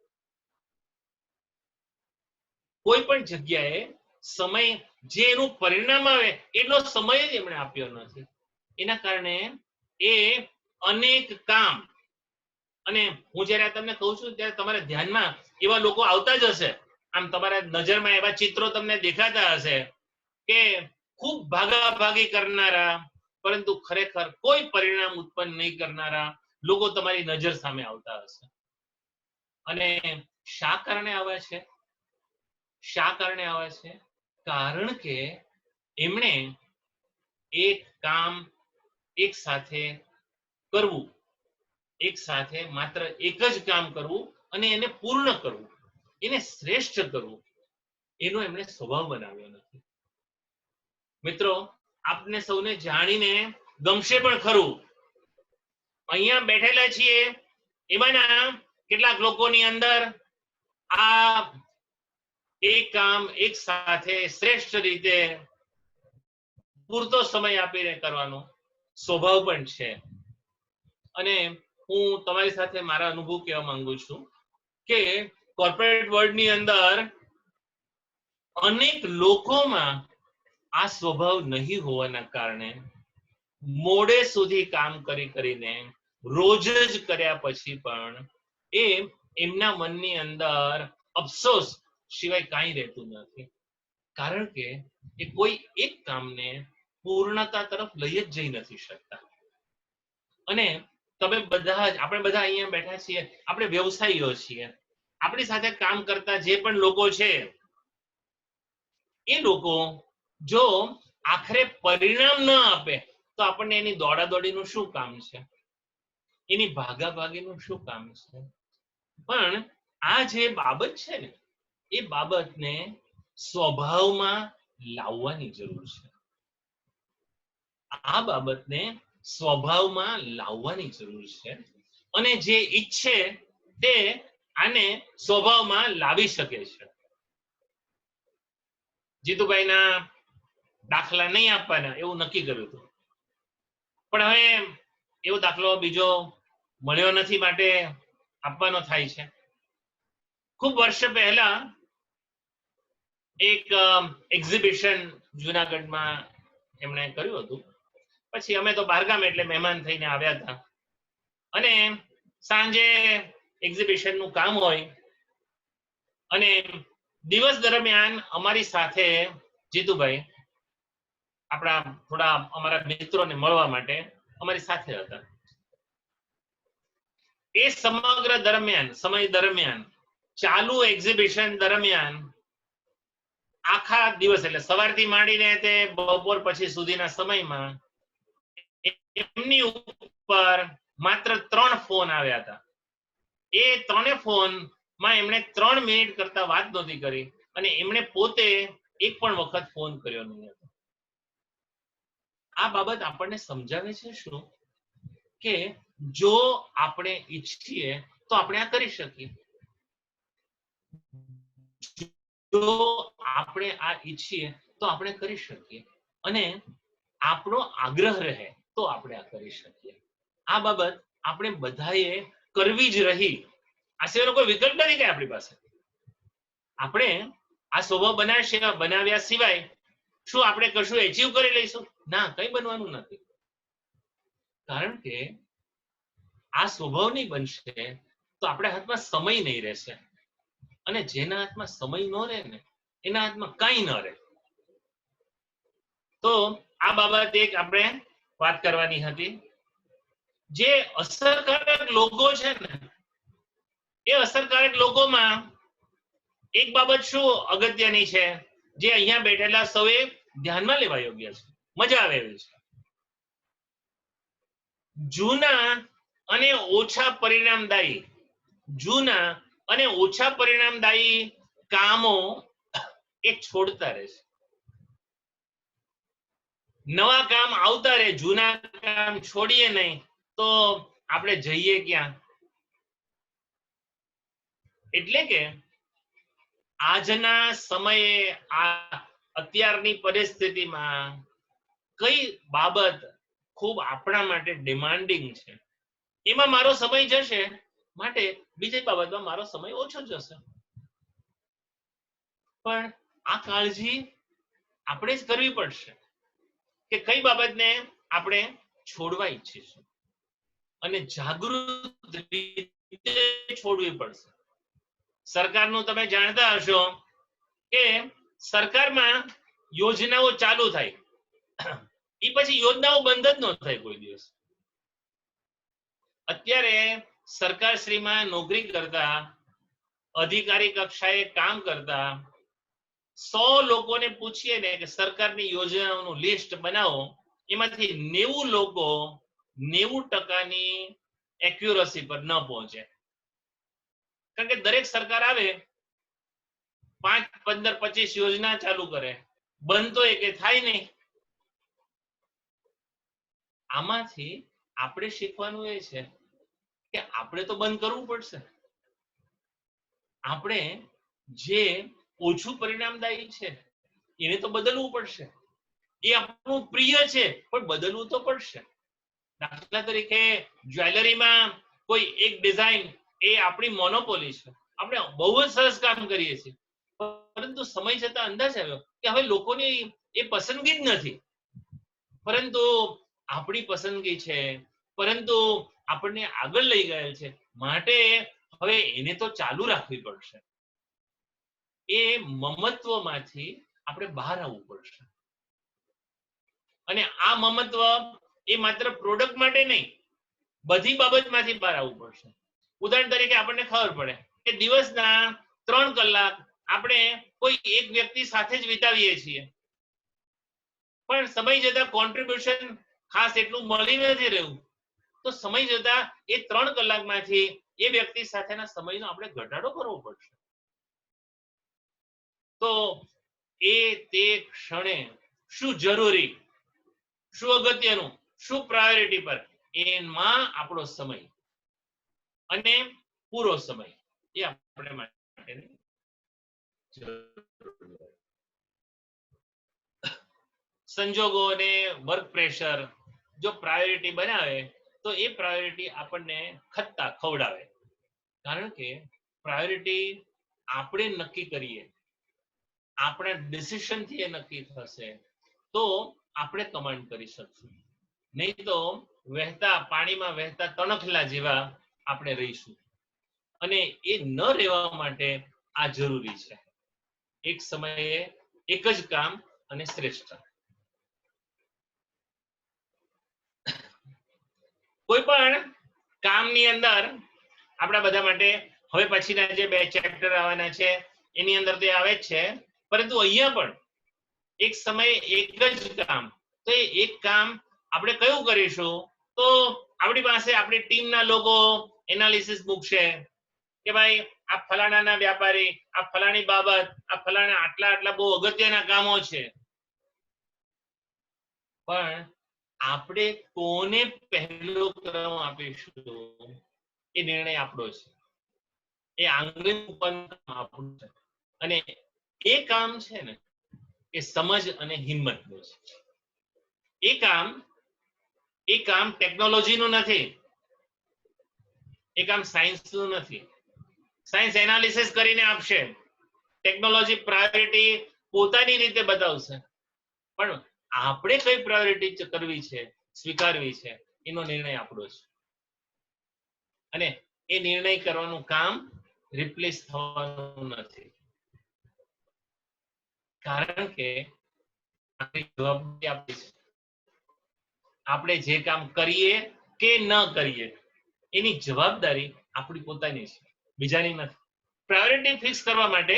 Speaker 2: કોઈ પણ જગ્યાએ સમય જે એનું પરિણામ આવે એટલો સમય જ એમણે આપ્યો નથી. એના કારણે એ અનેક કામ, અને હું જ્યારે તમને કહું છું ત્યારે તમારા ધ્યાનમાં એવા લોકો આવતા જ હશે. આમ તમારા નજરમાં એવા ચિત્રો તમને દેખાતા હશે કે ખૂબ ભાગાભાગી કરનારા પરંતુ ખરેખર કોઈ પરિણામ ઉત્પન્ન નહીં કરનારા લોકો તમારી નજર સામે આવતા હશે. અને શા કારણે આવે છે? શા કારણે આવે છે? કારણ કે એમણે એક કામ એક સાથે કરવું, એક સાથે માત્ર એક જ કામ કરવું અને એને પૂર્ણ કરવું, એને શ્રેષ્ઠ કરવું, એનો એમણે સ્વભાવ બનાવ્યો નથી. મિત્રો, આપને સૌને જાણીને ગમશે પણ ખરું. અહીંયા બેઠેલા છીએ એમાંના કેટલાક લોકોની અંદર આ એક કામ એક સાથે શ્રેષ્ઠ રીતે પૂરતો સમય આપીને કરવાનો સ્વભાવ પણ છે. અને હું તમારી સાથે મારા અનુભવ કહેવા માંગુ છું કે કોર્પોરેટ વર્લ્ડની અંદર અનેક લોકોમાં આ સ્વભાવ નહીં હોવાના કારણે મોડે સુધી કામ કરીને રોજ જ કર્યા પછી પણ એમના મનની અંદર અફસોસ સિવાય કાંઈ રહેતું નથી. કારણ કે એ કોઈ એક કામને પૂર્ણતા તરફ લઈ જ જઈ નથી શકતા. અને તમે બધા જ, આપણે બધા અહીંયા બેઠા છીએ, આપણે વ્યવસાયીઓ છીએ. આપણી સાથે કામ કરતા જે પણ લોકો છે એ લોકો જો આખરે પરિણામ ન આપે તો આપણને એની દોડાદોડીનું શું કામ છે? એની ભાગાભાગીનું શું કામ છે? પણ આ જે બાબત છે ને એ બાબતને સ્વભાવમાં લાવવાની જરૂર છે. આ બાબતને સ્વભાવમાં લાવવાની જરૂર છે. અને જે ઈચ્છે તે આને સ્વભાવમાં લાવી શકે છે. જીતુભાઈના દાખલા નહીં આપવાના એવું નક્કી કર્યું હતું, પણ હવે એવો દાખલો બીજો મળ્યો નથી માટે આપવાનો થાય છે. ખૂબ વર્ષ પહેલા એક એક્ઝિબિશન જુનાગઢમાં એમણે કર્યું હતું. પછી અમે તો બહારગામ એટલે મહેમાન થઈને આવ્યા હતા. અને સાંજે એક્ઝિબિશનનું કામ હોય અને દિવસ દરમિયાન અમારી સાથે જીતુભાઈ આપણા થોડા અમારા મિત્રોને મળવા માટે અમારી સાથે હતા. એ સમગ્ર સમય દરમિયાન ચાલુ એક્ઝિબિશન દરમિયાન આખા દિવસ એટલે સવારથી માંડીને તે બપોર પછી સુધીના સમયમાં એમની ઉપર માત્ર 3 ફોન આવ્યા હતા. એ 3 ફોનમાં એમણે 3 મિનિટ કરતા વાત નહોતી કરી અને એમણે પોતે એક પણ વખત ફોન કર્યો નહીં હતો. આ બાબત આપણને સમજાવે છે શું કે જો આપણે ઈચ્છીએ તો આપણે આ કરી શકીએ. જો આપણે આ ઈચ્છીએ તો આપણે કરી શકીએ અને આપણો આગ્રહ રહે તો આપણે આ કરી શકીએ. આ બાબત આપણે બધાએ કરવી જ રહી. આ સિવાયનો કોઈ વિકલ્પ નથી કે આપણી પાસે. આપણે આ સ્વભાવ બનાવ્યા સિવાય શું આપણે કશું એચીવ કરી લઈશું? ના, કંઈ બનવાનું નથી. કારણ કે આ સ્વભાવ નહીં બનશે તો આપણા હાથમાં સમય નહીં રહેશે અને જેના હાથમાં સમય ન રહે ને એના હાથમાં કાંઈ ન રહે. તો આ બાબત એક આપણે વાત કરવાની હતી. જે અસરકારક લોકો છે ને એ અસરકારક લોકોમાં એક બાબત શું અગત્યની છે જે અહીંયા બેઠેલા સૌએ ધ્યાનમાં લેવા યોગ્ય છે, મજા આવે એવી છે. જૂના અને ઓછા પરિણામદાયી કામો એ છોડતા રહેશે. નવા કામ આવતા રહે, જૂના કામ છોડીએ નહીં તો આપણે જઈએ ક્યાં? એટલે કે આજના સમયે આ અત્યારની પરિસ્થિતિમાં કઈ બાબત ખૂબ આપણા માટે ડિમાન્ડિંગ છે એમાં મારો સમય જશે, માટે બીજી બાબતમાં મારો સમય ઓછો જશે. પણ આ કાળજી આપણે જ કરવી પડશે કે કઈ બાબતને આપણે છોડવા ઈચ્છીશું અને જાગૃત રીતે છોડવી પડશે. સરકારનું તમે જાણતા હશો કે સરકારમાં યોજનાઓ ચાલુ થાય એ પછી યોજનાઓ બંધ જ ન થાય કોઈ દિવસ. અત્યારે સરકારશ્રીમાં નોકરી કરતા, અધિકારી કક્ષાએ કામ કરતા 100 લોકોને પૂછીએ ને કે સરકારની યોજનાઓનું લિસ્ટ બનાવો, એમાંથી 90 લોકો 90% એક્યુરસી પર ન પહોંચે. કારણ કે દરેક સરકાર આવે 5, 15, 25 યોજના ચાલુ કરે, બંધ તો એકે થાય નહીં. આમાંથી આપણે શીખવાનું એ છે કે આપણે તો બંધ કરવું પડશે. આપણે જે ઓછું પરિણામદાયી છે એને તો બદલવું પડશે. એ આપણું પ્રિય છે પણ બદલવું તો પડશે. દાખલા તરીકે જ્વેલરીમાં કોઈ એક ડિઝાઇન એ આપણી મોનોપોલી છે, આપણે બહુ જ સરસ કામ કરીએ છીએ, પરંતુ સમય જતા અંદાજ આવ્યો કે હવે લોકોની એ પસંદગી જ નથી. પરંતુ આપણી પસંદગી છે, પરંતુ આપણને આગળ લઈ ગયેલ છે, માટે હવે એને તો ચાલુ રાખવી પડશે. એ મમત્વમાંથી આપણે બહાર આવવું પડશે. અને આ મમત્વ એ માત્ર પ્રોડક્ટ માટે નહીં, બધી બાબતમાંથી બહાર આવવું પડશે. ઉદાહરણ તરીકે આપણને ખબર પડે કે દિવસના 3 કલાક આપણે કોઈ એક વ્યક્તિ સાથે જ વિતાવીએ છીએ, પણ સમય જતા કોન્ટ્રીબ્યુશન ખાસ એટલું મળી નથી રહ્યું, તો સમય જતા એ 3 કલાકમાંથી એ વ્યક્તિ સાથેના સમયનો આપણે ઘટાડો કરવો પડશે. તો એ તે ક્ષણે શું જરૂરી, શું અગત્યનું, શું પ્રાયોરિટી પર, એમાં આપણો સમય અને પૂરો સમય એ આપણે માટે સંજોગો અને વર્ક પ્રેશર જો પ્રાયોરિટી બનાવે તો એ પ્રાયોરિટી આપણને ખત્તા ખવડાવે. કારણ કે પ્રાયોરિટી આપણે નક્કી કરીએ, આપણા ડિસિશનથી એ નક્કી થશે તો આપણે કમાન્ડ કરી શકશું. નહીં તો વહેતા પાણીમાં વહેતા તણખલા જેવા આપણે રહીશું. અને એ ન રહેવા માટે આ જરૂરી છે. એક સમયે એક જ કામ અને શ્રેષ્ઠ. કોઈ પણ કામની અંદર આપણા બધા માટે હવે પછીના જે 2 ચેપ્ટર આવવાના છે એની અંદર તો આવે જ છે, પરંતુ અહીંયા પણ એક સમયે એક જ કામ. તો એ એક કામ આપણે કયું કરીશું? તો આપણી પાસે આપણી ટીમના લોકો એનાલિસિસ મૂકશે કે ભાઈ આ ફલાણાના વ્યાપારી, આ ફલાણી બાબત, આ ફલાણા આટલા બહુ અગત્યના કામો છે, પણ આપણે કોને પહેલો ક્રમ આપીશું એ નિર્ણય આપણો છે. એ આંગળી ઉપરનું કામ આપણું છે. અને એ કામ છે ને એ સમજ અને હિંમતનું છે. એ કામ ટેકનોલોજીનું નથી, એ કામ સાયન્સનું નથી. સાયન્સ એનાલિસિસ કરીને આપશે, ટેકનોલોજી પ્રાયોરિટી પોતાની રીતે બતાવશે, પણ આપણે કઈ પ્રાયોરિટી કરવી છે, સ્વીકારવી છે, એનો નિર્ણય આપણો છે. અને એ નિર્ણય કરવાનું કામ રિપ્લેસ થવાનું નથી, કારણ કે આપણી જવાબદારી આપણી છે. આપણે જે કામ કરીએ કે ન કરીએ એની જવાબદારી આપણી પોતાની છે, બીજાની નથી. પ્રાયોરિટી ફિક્સ કરવા માટે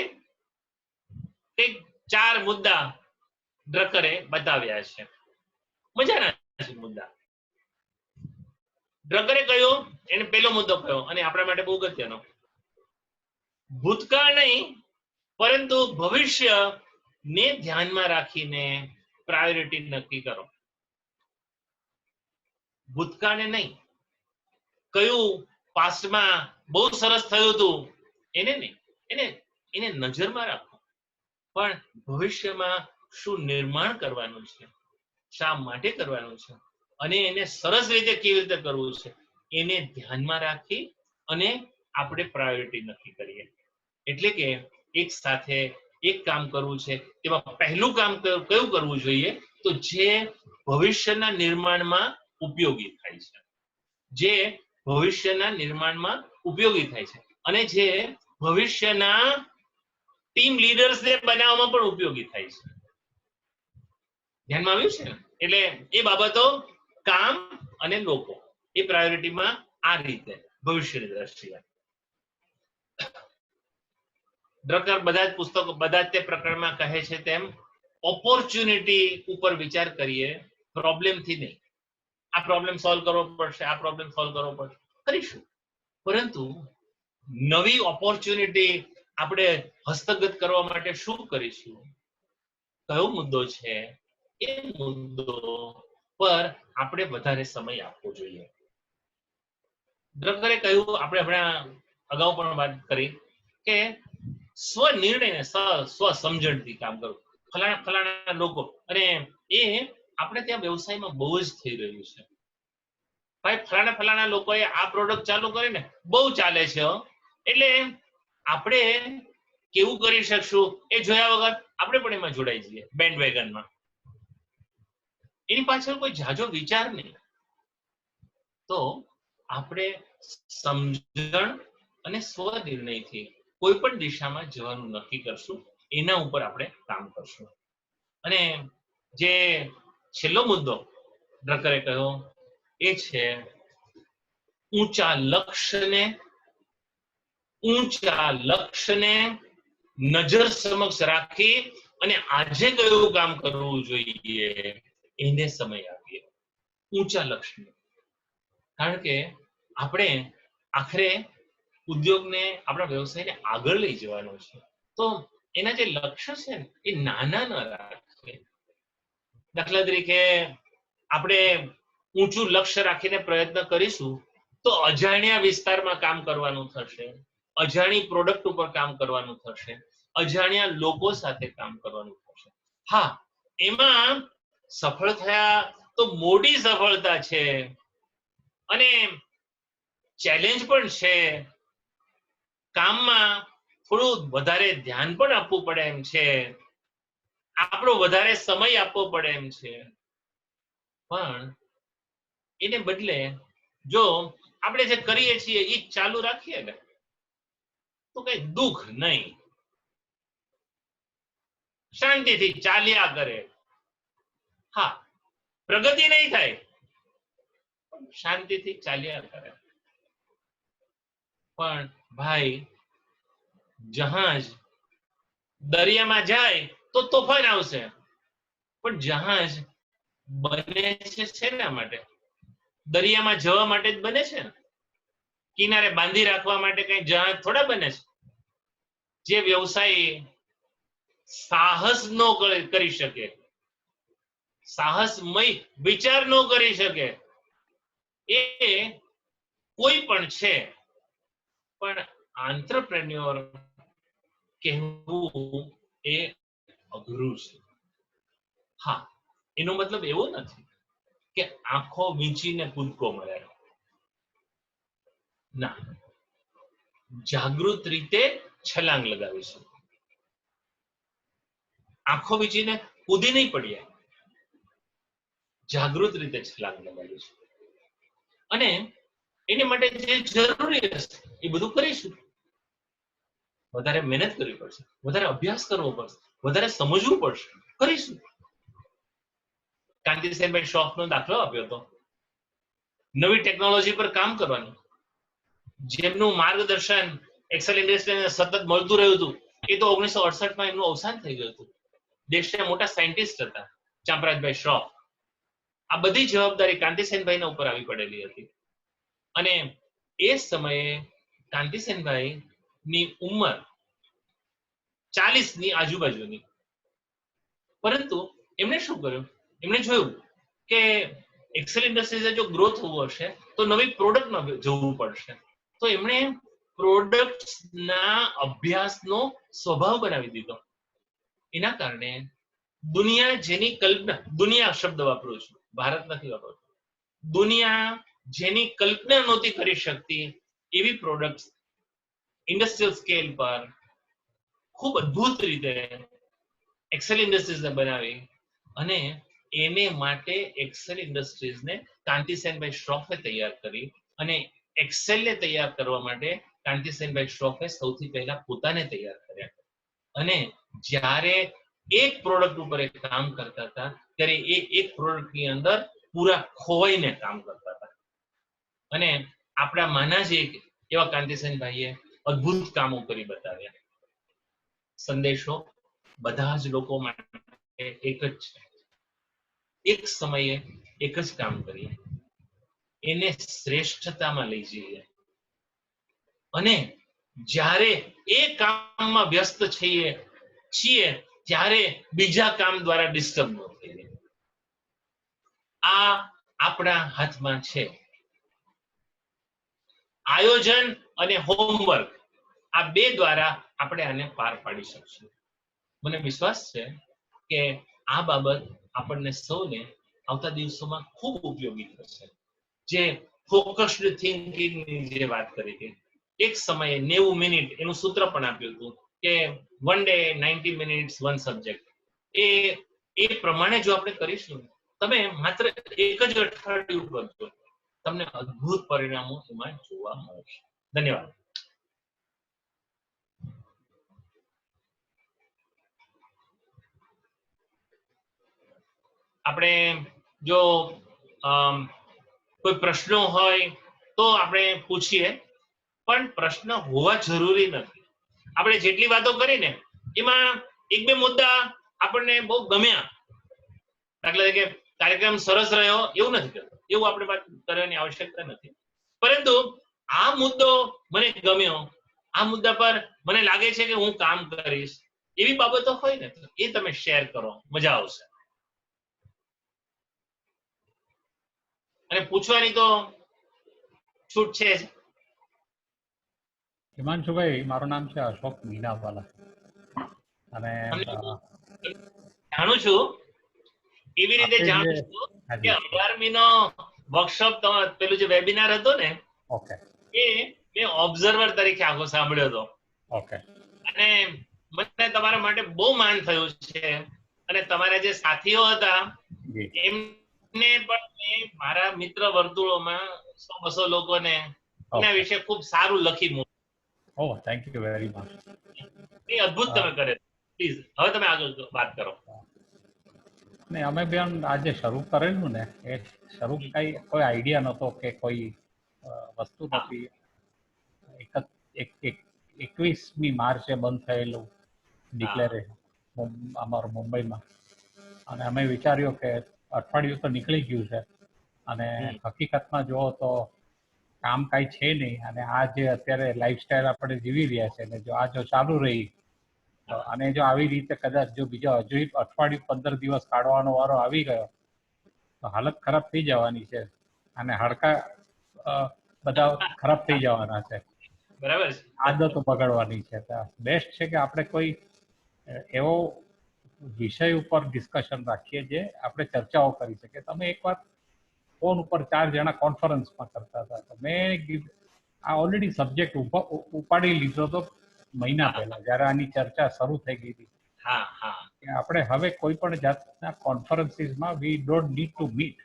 Speaker 2: કંઈક 4 મુદ્દા ડ્રકરે બતાવ્યા છે. મજાના છે મુદ્દા. ડ્રકરે કહ્યું, એને પહેલો મુદ્દો કયો અને આપણા માટે બહુ અગત્યનો, ભૂતકાળ નહીં પરંતુ ભવિષ્ય ને ધ્યાનમાં રાખીને પ્રાયોરિટી નક્કી કરો. ભૂતકાળને નહીં, કયું પાસ્ટમાં બહુ સરસ થયું હતું એને નહીં, એને નજરમાં રાખો, પણ ભવિષ્યમાં શું નિર્માણ કરવાનું છે, શા માટે કરવાનું છે અને એને સરસ રીતે કેવી રીતે કરવું છે એને ધ્યાનમાં રાખી અને આપણે પ્રાયોરિટી નક્કી કરીએ. એટલે કે એક સાથે એક કામ કરવું છે, તેમાં પહેલું કામ કયું કરવું જોઈએ, તો જે ભવિષ્યના નિર્માણમાં ઉપયોગી થાય છે, જે ભવિષ્યના નિર્માણમાં ઉપયોગી થાય છે અને જે ભવિષ્યના ટીમ લીડર્સને બનાવવામાં પણ ઉપયોગી થાય છે. ધ્યાનમાં આવ્યું છે ને? એટલે એ બાબતો, કામ અને લોકો, એ પ્રાયોરિટીમાં આ રીતે ભવિષ્યની દ્રષ્ટિએ. ડ્રકર બધા જ પુસ્તકો, બધા જ તે પ્રકરણમાં કહે છે તેમ ઓપોર્ચ્યુનિટી ઉપર વિચાર કરીએ, પ્રોબ્લેમથી નહીં. આ પ્રોબ્લેમ સોલ્વ કરવો પડશે, આ પ્રોબ્લેમ સોલ્વ કરવો પડશે, કરીશું, પરંતુ નવી ઓપોર્ચ્યુનિટી આપણે હસ્તગત કરવા માટે શું કરીશું, કયો મુદ્દો છે, એ મુદ્દો પર આપણે વધારે સમય આપવો જોઈએ. ડ્રકરે કહ્યું, આપણે હમણાં અગાઉ પણ વાત કરી કે સ્વનિર્ણય, સ્વસમજણથી કામ કરવું. ફલાણા લોકો, અને એ આપણે ત્યાં વ્યવસાયમાં બહુ જ થઈ રહ્યું છે. ભાઈ ફલાણા લોકોએ આ પ્રોડક્ટ ચાલુ કરીને બહુ ચાલે છે, એટલે આપણે કેવું કરી શકશું એ જોયા વગર આપણે પણ એમાં જોડાઈ જઈએ, બેન્ડ વેગનમાં. એની પાછળ કોઈ ઝાઝો વિચાર નહીં. તો આપણે સમજણ અને સ્વનિર્ણયથી કોઈ પણ દિશામાં જવાનું નક્કી કરશું, એના ઉપર આપણે કામ કરશું. અને જે છેલ્લો મુદ્દો ડ્રકરે કહ્યો એ છે ઊંચા લક્ષ્યને નજર સમક્ષ રાખી અને આજે કયું કામ કરવું જોઈએ એને સમય આપીએ. ઊંચા લક્ષ્ય, કારણ કે આપણે આખરે ઉદ્યોગને, આપણા વ્યવસાયને આગળ લઈ જવાનો છે, તો એના જે લક્ષ્ય છે ને એ નાના ન રાખીએ. દાખલા તરીકે આપણે ઊંચું લક્ષ્ય રાખીને પ્રયત્ન કરીશું તો અજાણ્યા વિસ્તારમાં કામ કરવાનું થશે, અજાણી પ્રોડક્ટ ઉપર કામ કરવાનું થશે, અજાણ્યા લોકો સાથે કામ કરવાનું થશે. હા, એમાં સફળ થયા તો મોટી સફળતા છે અને ચેલેન્જ પણ છે, કામમાં થોડું વધારે ધ્યાન પણ આપવું પડે એમ છે, આપણો વધારે સમય આપવો પડે એમ છે, પણ એને બદલે જો આપણે જે કરીએ છીએ એ ચાલુ રાખીએ ને તો કઈ દુઃખ નહીં, શાંતિથી ચાલ્યા કરે. હા, પ્રગતિ નહીં થાય, શાંતિથી ચાલ્યા કરે. પણ ભાઈ, જહાજ દરિયામાં જાય તો તોફાન આવશે, પણ જહાજ બને છે શેના માટે? દરિયામાં જવા માટે જ બને છે ને. કિનારે બાંધી રાખવા માટે કઈ જહાજ થોડા બને છે. જે વ્યવસાય સાહસ ન કરી શકે, સાહસમય વિચાર ન કરી શકે, એ કોઈ પણ છે. પણ આંત્રપ્રેન્યોર કહેવું એ અઘરું છે. હા, એનો મતલબ એવો નથી કે આંખો વીંચીને કૂદકો મળે. ના, જાગૃત રીતે છલાંગ લગાવીશું. આંખો વીંચીને કૂદી નહીં પડીએ, જાગૃત રીતે છલાંગ લગાવીશું. અને એની માટે જે જરૂરી હશે એ બધું કરીશું. વધારે મહેનત કરવી પડશે, વધારે અભ્યાસ કરવો પડશે, વધારે સમજવું પડશે, કરીશું. કાંતિસેનભાઈ શ્રોફનો દાખલો આપ્યો હતો, નવી ટેકનોલોજી પર કામ કરવાનું. જેમનું માર્ગદર્શન એક્સેલ ઇન્ડસ્ટ્રીને સતત મળતું રહ્યું હતું, એ તો 1968માં એમનું અવસાન થઈ ગયું હતું. દેશના મોટા સાયન્ટિસ્ટ હતા ચાંપરાજભાઈ શ્રોફ. આ બધી જવાબદારી કાંતિસેનભાઈના ઉપર આવી પડેલી હતી. અને એ સમયે કાંતિસેનભાઈ ની ઉંમર 40ની આજુબાજુની. પરંતુ એમણે શું કર્યું? એમણે જોયું કે એક્સેલ ઇન્ડસ્ટ્રીઝે જો ગ્રોથ હોવું હશે તો નવી પ્રોડક્ટમાં જવું પડશે. તો એમણે પ્રોડક્ટ્સના અભ્યાસનો સ્વભાવ બનાવી દીધો. એના કારણે દુનિયા જેની કલ્પના, દુનિયા શબ્દ વાપરું છું, ભારત નથી વાપરતો, દુનિયા જેની કલ્પના નહોતી કરી શકતી એવી પ્રોડક્ટ ઇન્ડસ્ટ્રીયલ સ્કેલ પર ખૂબ અદ્ભુત રીતે એક્સેલ ઇન્ડસ્ટ્રીઝને બનાવી. અને એને માટે એક્સેલ ઇન્ડસ્ટ્રીઝને કાંતિસેનભાઈ શ્રોફે તૈયાર કરી. અને એક્સેલને તૈયાર કરવા માટે કાંતિસેનભાઈ શ્રોફે સૌથી પહેલા પોતાને તૈયાર કર્યા. અને જ્યારે એક પ્રોડક્ટ ઉપર એ કામ કરતા હતા ત્યારે એ એક પ્રોડક્ટની અંદર પૂરા ખોવાઈને કામ કરતા હતા. અને આપણા માનાજી એવા કાંતિસેનભાઈએ અદ્ભુત કામો કરી બતાવ્યા. સંદેશો બધા જ લોકો માટે એક જ છે. એક સમયે એક જ કામ કરીએ, એને શ્રેષ્ઠતામાં લઈ જઈએ. અને જ્યારે એ કામમાં વ્યસ્ત છીએ ત્યારે બીજા કામ દ્વારા ડિસ્ટર્બ ન થઈએ. આ આપણા હાથમાં છે. આયોજન અને હોમવર્ક, આ બે દ્વારા આપણે આને પાર પાડી શકશું. મને વિશ્વાસ છે કે આ બાબત આપણને સૌને આવતા દિવસોમાં ખૂબ ઉપયોગી થશે. જે ફોકસ્ડ થિંકિંગની જે વાત કરી હતી, એક સમયે 90 મિનિટ એનું સૂત્ર પણ આપ્યું હતું કે one day 90 minutes one subject. એ પ્રમાણે જો આપણે કરીશું, તમે માત્ર એક જ અઠવાડિયું કરજો, તમને અદ્ભુત પરિણામો એમાં જોવા મળશે. ધન્યવાદ. આપણે જો કોઈ પ્રશ્નો હોય તો આપણે પૂછીએ, પણ પ્રશ્ન હોવા જરૂરી નથી. આપણે જેટલી વાતો કરીને એમાં એક બે મુદ્દા આપણને બહુ ગમ્યા, દાખલા તરીકે કાર્યક્રમ સરસ રહ્યો એવું નથી કહેતો, એવું આપણે વાત કરવાની આવશ્યકતા નથી. પરંતુ આ મુદ્દો મને ગમ્યો, આ મુદ્દા પર મને લાગે છે કે હું કામ કરીશ, એવી બાબતો હોય ને એ તમે શેર કરો, મજા આવશે. અને પૂછવાની તો છૂટ છે જ.
Speaker 3: હિમાંશુભાઈ, મારું નામ છે અશોક મીનાવાલા. અને
Speaker 2: જાણું છું, એવી રીતે જાણું છું કે 11મી નો વર્કશોપ, પેલું જે વેબિનાર હતો ને, એ મેં ઓબ્ઝર્વર તરીકે આખો સાંભળ્યો હતો. અને મને તમારા માટે બહુ માન થયું છે. અને તમારા જે સાથીઓ હતા એમને પણ મારા મિત્ર વર્તુળોમાં 100-200 લોકોને એના વિશે ખૂબ સારું લખી મૂક્યું.
Speaker 3: ઓહ, થેન્ક યુ વેરી મચ.
Speaker 2: એ અદ્ભુત તમે કરે. પ્લીઝ હવે તમે આગળ વાત કરો.
Speaker 3: ને અમે બેન આજે શરૂ કરેલું ને, એ શરૂ કોઈ આઈડિયા નહોતો કે કોઈ વસ્તુ નથી. 21મી માર્ચે બંધ થયેલું ડિક્લેરેશન અમારું મુંબઈમાં. અને અમે વિચાર્યું કે અઠવાડિયું તો નીકળી ગયું છે. અને હકીકતમાં જુઓ તો કામ કાંઈ છે નહીં અને આ જે અત્યારે લાઈફસ્ટાઈલ આપણે જીવી રહ્યા છે ને જો આ જો ચાલુ રહી અને જો આવી રીતે કદાચ જો બીજો હજુ અઠવાડિયું 15 દિવસ કાઢવાનો વારો આવી ગયો તો હાલત ખરાબ થઈ જવાની છે અને હાડકા બધા ખરાબ થઈ જવાના છે,
Speaker 2: બરાબર છે,
Speaker 3: આદતો બગડવાની છે. બેસ્ટ છે કે આપણે કોઈ એવો વિષય ઉપર ડિસ્કશન રાખીએ જે આપણે ચર્ચાઓ કરી શકીએ. તમે એકવાર ફોન ઉપર 4 જણા કોન્ફરન્સમાં કરતા હતા, મેં આ ઓલરેડી સબ્જેક્ટ ઉપાડી લીધો હતો મહિના પહેલા જયારે આની ચર્ચા શરૂ થઈ ગઈ હતી. આપણે હવે કોઈ પણ જાતના કોન્ફરન્સીસમાં we don't need to meet.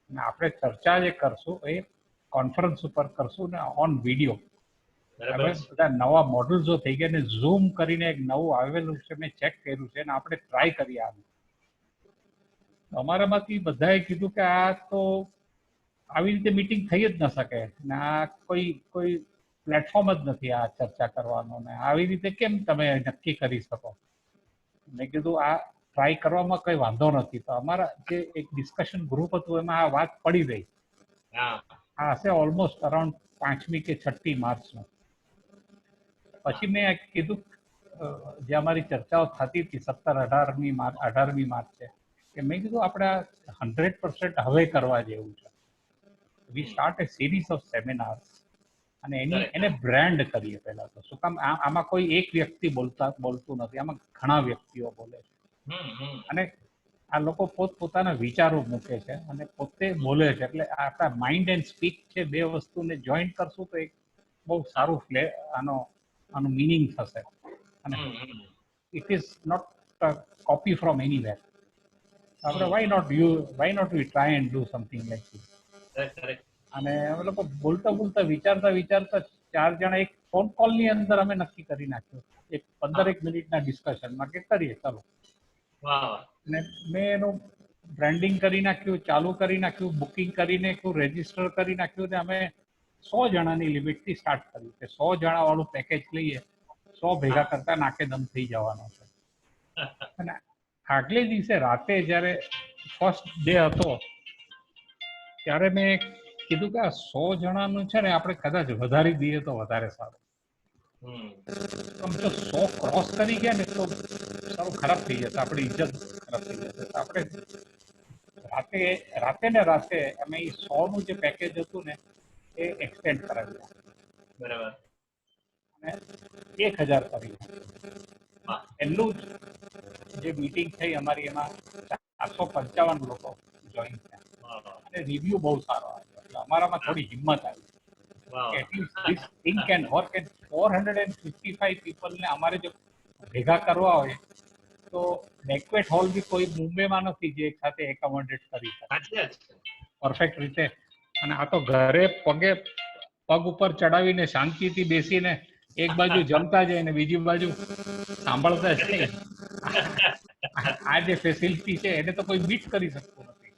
Speaker 3: આપણે ચર્ચા જે કરશું એ કોન્ફરન્સ ઉપર કરશું ને ઓન વિડીયો. બધા નવા મોડલ્સો થઈ ગયા ને ઝૂમ કરીને એક નવું આવેલું છે, મેં ચેક કર્યું છે ને આપણે ટ્રાય કરીએ. અમારામાંથી બધાએ કીધું કે આ તો આવી રીતે મીટિંગ થઈ જ ન શકે ને આ કોઈ પ્લેટફોર્મ જ નથી આ ચર્ચા કરવાનો ને આવી રીતે કેમ તમે નક્કી કરી શકો. મેં કીધું આ ટ્રાય કરવામાં કઈ વાંધો નથી. તો અમારા જે એક ડિસ્કશન ગ્રુપ હતું એમાં આ વાત પડી ગઈ. આ હશે ઓલમોસ્ટ અરાઉન્ડ 5મી કે 6મી માર્ચનું. પછી મેં કીધું જે અમારી ચર્ચાઓ થતી હતી 17-18મી માર્ચે કે મેં કીધું આપણે 100% હવે કરવા જેવું છે. વી start A series of seminars અને એને બ્રાન્ડ કરીએ પહેલા તો. શું કામ આમાં કોઈ એક વ્યક્તિ બોલતું નથી, આમાં ઘણા વ્યક્તિઓ બોલે છે અને આ લોકો પોતાના વિચારો મૂકે છે અને પોતે બોલે છે. એટલે આપણા માઇન્ડ એન્ડ સ્પીચ છે, બે વસ્તુને જોઈન્ટ કરશું તો એક બહુ સારું આનું મિનિંગ થશે. અને it is not copy from anywhere. આપણે why not we try and do something like this. અને અમે લોકો બોલતા વિચારતા 4 જણા એક ફોન કોલની અંદર અમે નક્કી કરી નાખ્યું, એક 15 મિનિટના ડિસ્કશનમાં કે કરીએ ચાલો. અને મેં એનું બ્રાન્ડિંગ કરી નાખ્યું, ચાલુ કરી નાખ્યું, બુકિંગ કરી નાખ્યું, રજીસ્ટર કરી નાખ્યું ને અમે 100 જણાની લિમિટથી સ્ટાર્ટ કર્યું કે 100 જણા વાળું પેકેજ લઈએ, 100 ભેગા કરતા નાકે દમ થઈ જવાનો છે. અને આગલે દિવસે રાતે જયારે ફર્સ્ટ ડે હતો ત્યારે મેં કીધું કે આ 100 જણાનું છે ને આપણે કદાચ વધારી દઈએ તો વધારે સારું. જો 100 ક્રોસ કરી ગયા ને તો સારું ખરાબ થઈ જશે, આપણી ઇજ્જત ખરાબ થઈ જશે. આપણે રાતે અમે 100નું જે પેકેજ હતું ને એ એક્સટેન્ડ કરાવ્યું.
Speaker 2: બરાબર.
Speaker 3: અને 1000 કરી. એટલું જ જે મીટિંગ થઈ અમારી એમાં 455 લોકો જોઈન થયા અને રિવ્યુ બહુ સારો આવ્યો. એટલે અમારામાં થોડી હિંમત આવી. At least this thing can work. And 455 પીપલને અમારે જો ભેગા કરવા હોય તો બેન્ક્વેટ હોલ બી કોઈ મુંબઈમાં નથી જે એક સાથે એકોમોડેટ કરી શકે પરફેક્ટ રીતે. અને આ તો ઘરે પગ ઉપર ચડાવીને શાંતિથી બેસીને એક બાજુ જમતા જાય ને બીજી બાજુ સાંભળતા જાય. આ જે ફેસિલિટી છે એને તો કોઈ બીટ કરી શકતું નથી.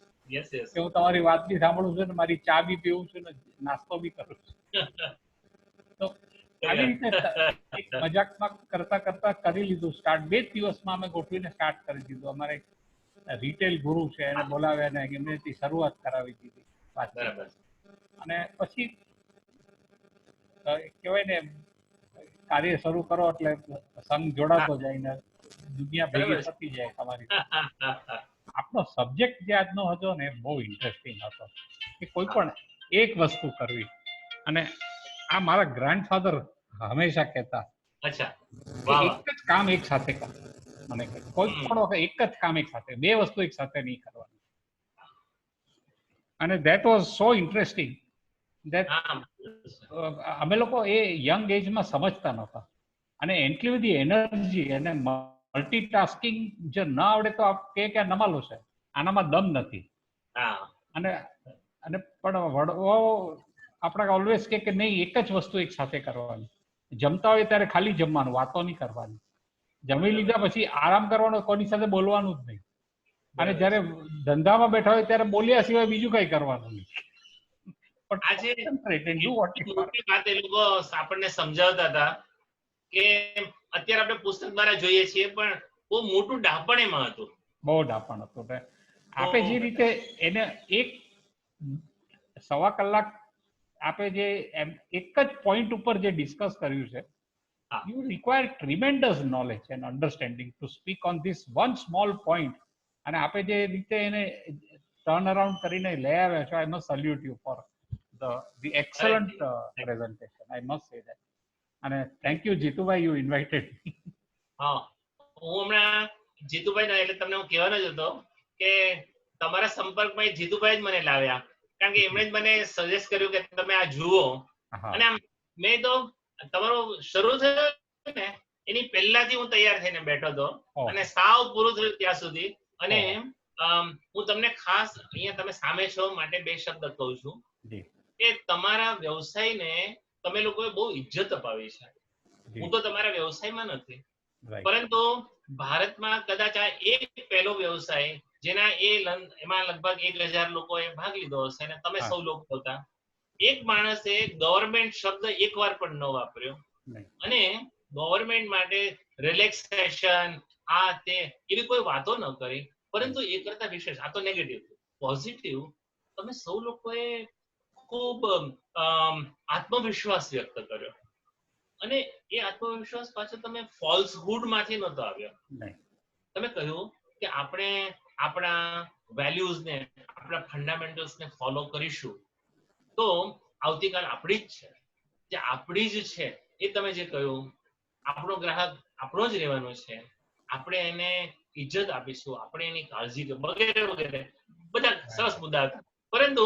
Speaker 3: કે હું તમારી વાત બી સાંભળું છું ને મારી ચા બી પીવું છું ને નાસ્તો બી કરું છું. તો આવી રીતે મજાકમાં કરતા કરી લીધું સ્ટાર્ટ. 2 દિવસમાં અમે ગોઠવીને સ્ટાર્ટ કરી દીધું. અમારે રિટેલ ગુરુ છે એને બોલાવ્યા ને એમનેથી શરૂઆત કરાવી દીધી. અને પછી કહેવાય ને કાર્ય શરૂ કરો એટલે સંઘ જોડાતો જાય ને દુનિયા ભેગી થતી જાય તમારી. આપણો સબ્જેક્ટ જે આજનો હતો ને બહુ ઇન્ટરેસ્ટિંગ હતો કે કોઈ પણ એક વસ્તુ કરવી. અને આ મારા ગ્રાન્ડફાધર હંમેશા કહેતા એક જ કામ એક સાથે કરો. મને કોઈ પણ વખત એક જ કામ એક સાથે, 2 વસ્તુ એક સાથે નહીં કરવાની. અને that was so interesting that અમે લોકો એ યંગ એજમાં સમજતા નહોતા. અને એટલી બધી એનર્જી અને મલ્ટીટાસ્કિંગ જો ન આવડે તો કે નમાલો છે, આનામાં દમ નથી. અને પણ વડવો આપણા ઓલવેઝ કે નહીં એક જ વસ્તુ એક સાથે કરવાની. જમતા હોય ત્યારે ખાલી જમવાનું, વાતો નહીં કરવાની. જમી લીધા પછી આરામ કરવાનો, કોની સાથે બોલવાનું જ નહીં. અને જયારે ધંધામાં બેઠા હોય ત્યારે બોલ્યા સિવાય બીજું કઈ કરવાનું નહીં.
Speaker 2: આપણને સમજાવતા હતા કે અત્યારે આપણે પુસ્તક દ્વારા જોઈએ છીએ પણ બહુ મોટું ડાપણ એમાં હતું.
Speaker 3: બહુ ડાપણ હતું. આપણે જે રીતે એને 1.25 કલાક આપે જે એક જ પોઈન્ટ ઉપર જે ડિસ્કસ કર્યું છે,
Speaker 2: હા.
Speaker 3: you require tremendous knowledge and understanding to speak on this one small point. અને આપે જે રીતે એને ટર્ન અરાઉન્ડ કરીને લઈ આવ્યા છો, I must salute you for the excellent presentation. I must say that. અને thank you Jitubhai, you invited me.
Speaker 2: હા, હું હમણાં જીતુભાઈ એટલે તમને હું કહેવાનો જ હતો કે તમારા સંપર્કમાં જીતુભાઈ જ મને લાવ્યા, કારણ કે એમણે જ મને સજેસ્ટ કર્યું કે તમે આ જુઓ. અને આમ મેં તો તમારું શરૂ થયું ને એની પહેલાથી હું તૈયાર થઈને બેઠો હતો અને સાવ પૂરું થયું ત્યાં સુધી. અને હું તમને ખાસ અહીંયા તમે સામે છો માટે બે શબ્દ કહું છું કે તમારા વ્યવસાયને તમે લોકોએ બહુ ઇજ્જત અપાવી છે. હું તો તમારા વ્યવસાયમાં નથી, પરંતુ ભારતમાં કદાચ આ એક પહેલો વ્યવસાય જેના એમાં લગભગ 1000 લોકોએ ભાગ લીધો હશે અને તમે સૌ લોકો હતા. એક માણસે ગવર્મેન્ટ શબ્દ એકવાર પણ ન વાપર્યો અને ગવર્મેન્ટ માટે રિલેક્સેશન આ તે એવી કોઈ વાતો ન કરી, પરંતુ એ કરતા વિશેષ આ તો નેગેટિવ. પોઝિટિવ તમે સૌ લોકોએ ખૂબ આત્મવિશ્વાસ વ્યક્ત કર્યો અને એ આત્મવિશ્વાસ પાછો તમે ફોલ્સહુડ માંથી નહોતો આવ્યો. તમે કહ્યું કે આપણે આપણા વેલ્યુઝને આપણા ફંડામેન્ટલ્સને ફોલો કરીશું તો આવતીકાલ આપણી જ છે. જે આપણી જ છે એ તમે જે કહ્યું, આપણો ગ્રાહક આપણો જ રહેવાનો છે, આપણે એને ઇજ્જત આપીશું, આપણે એની કાળજી વગેરે વગેરે બધા સરસ મુદ્દા હતા. પરંતુ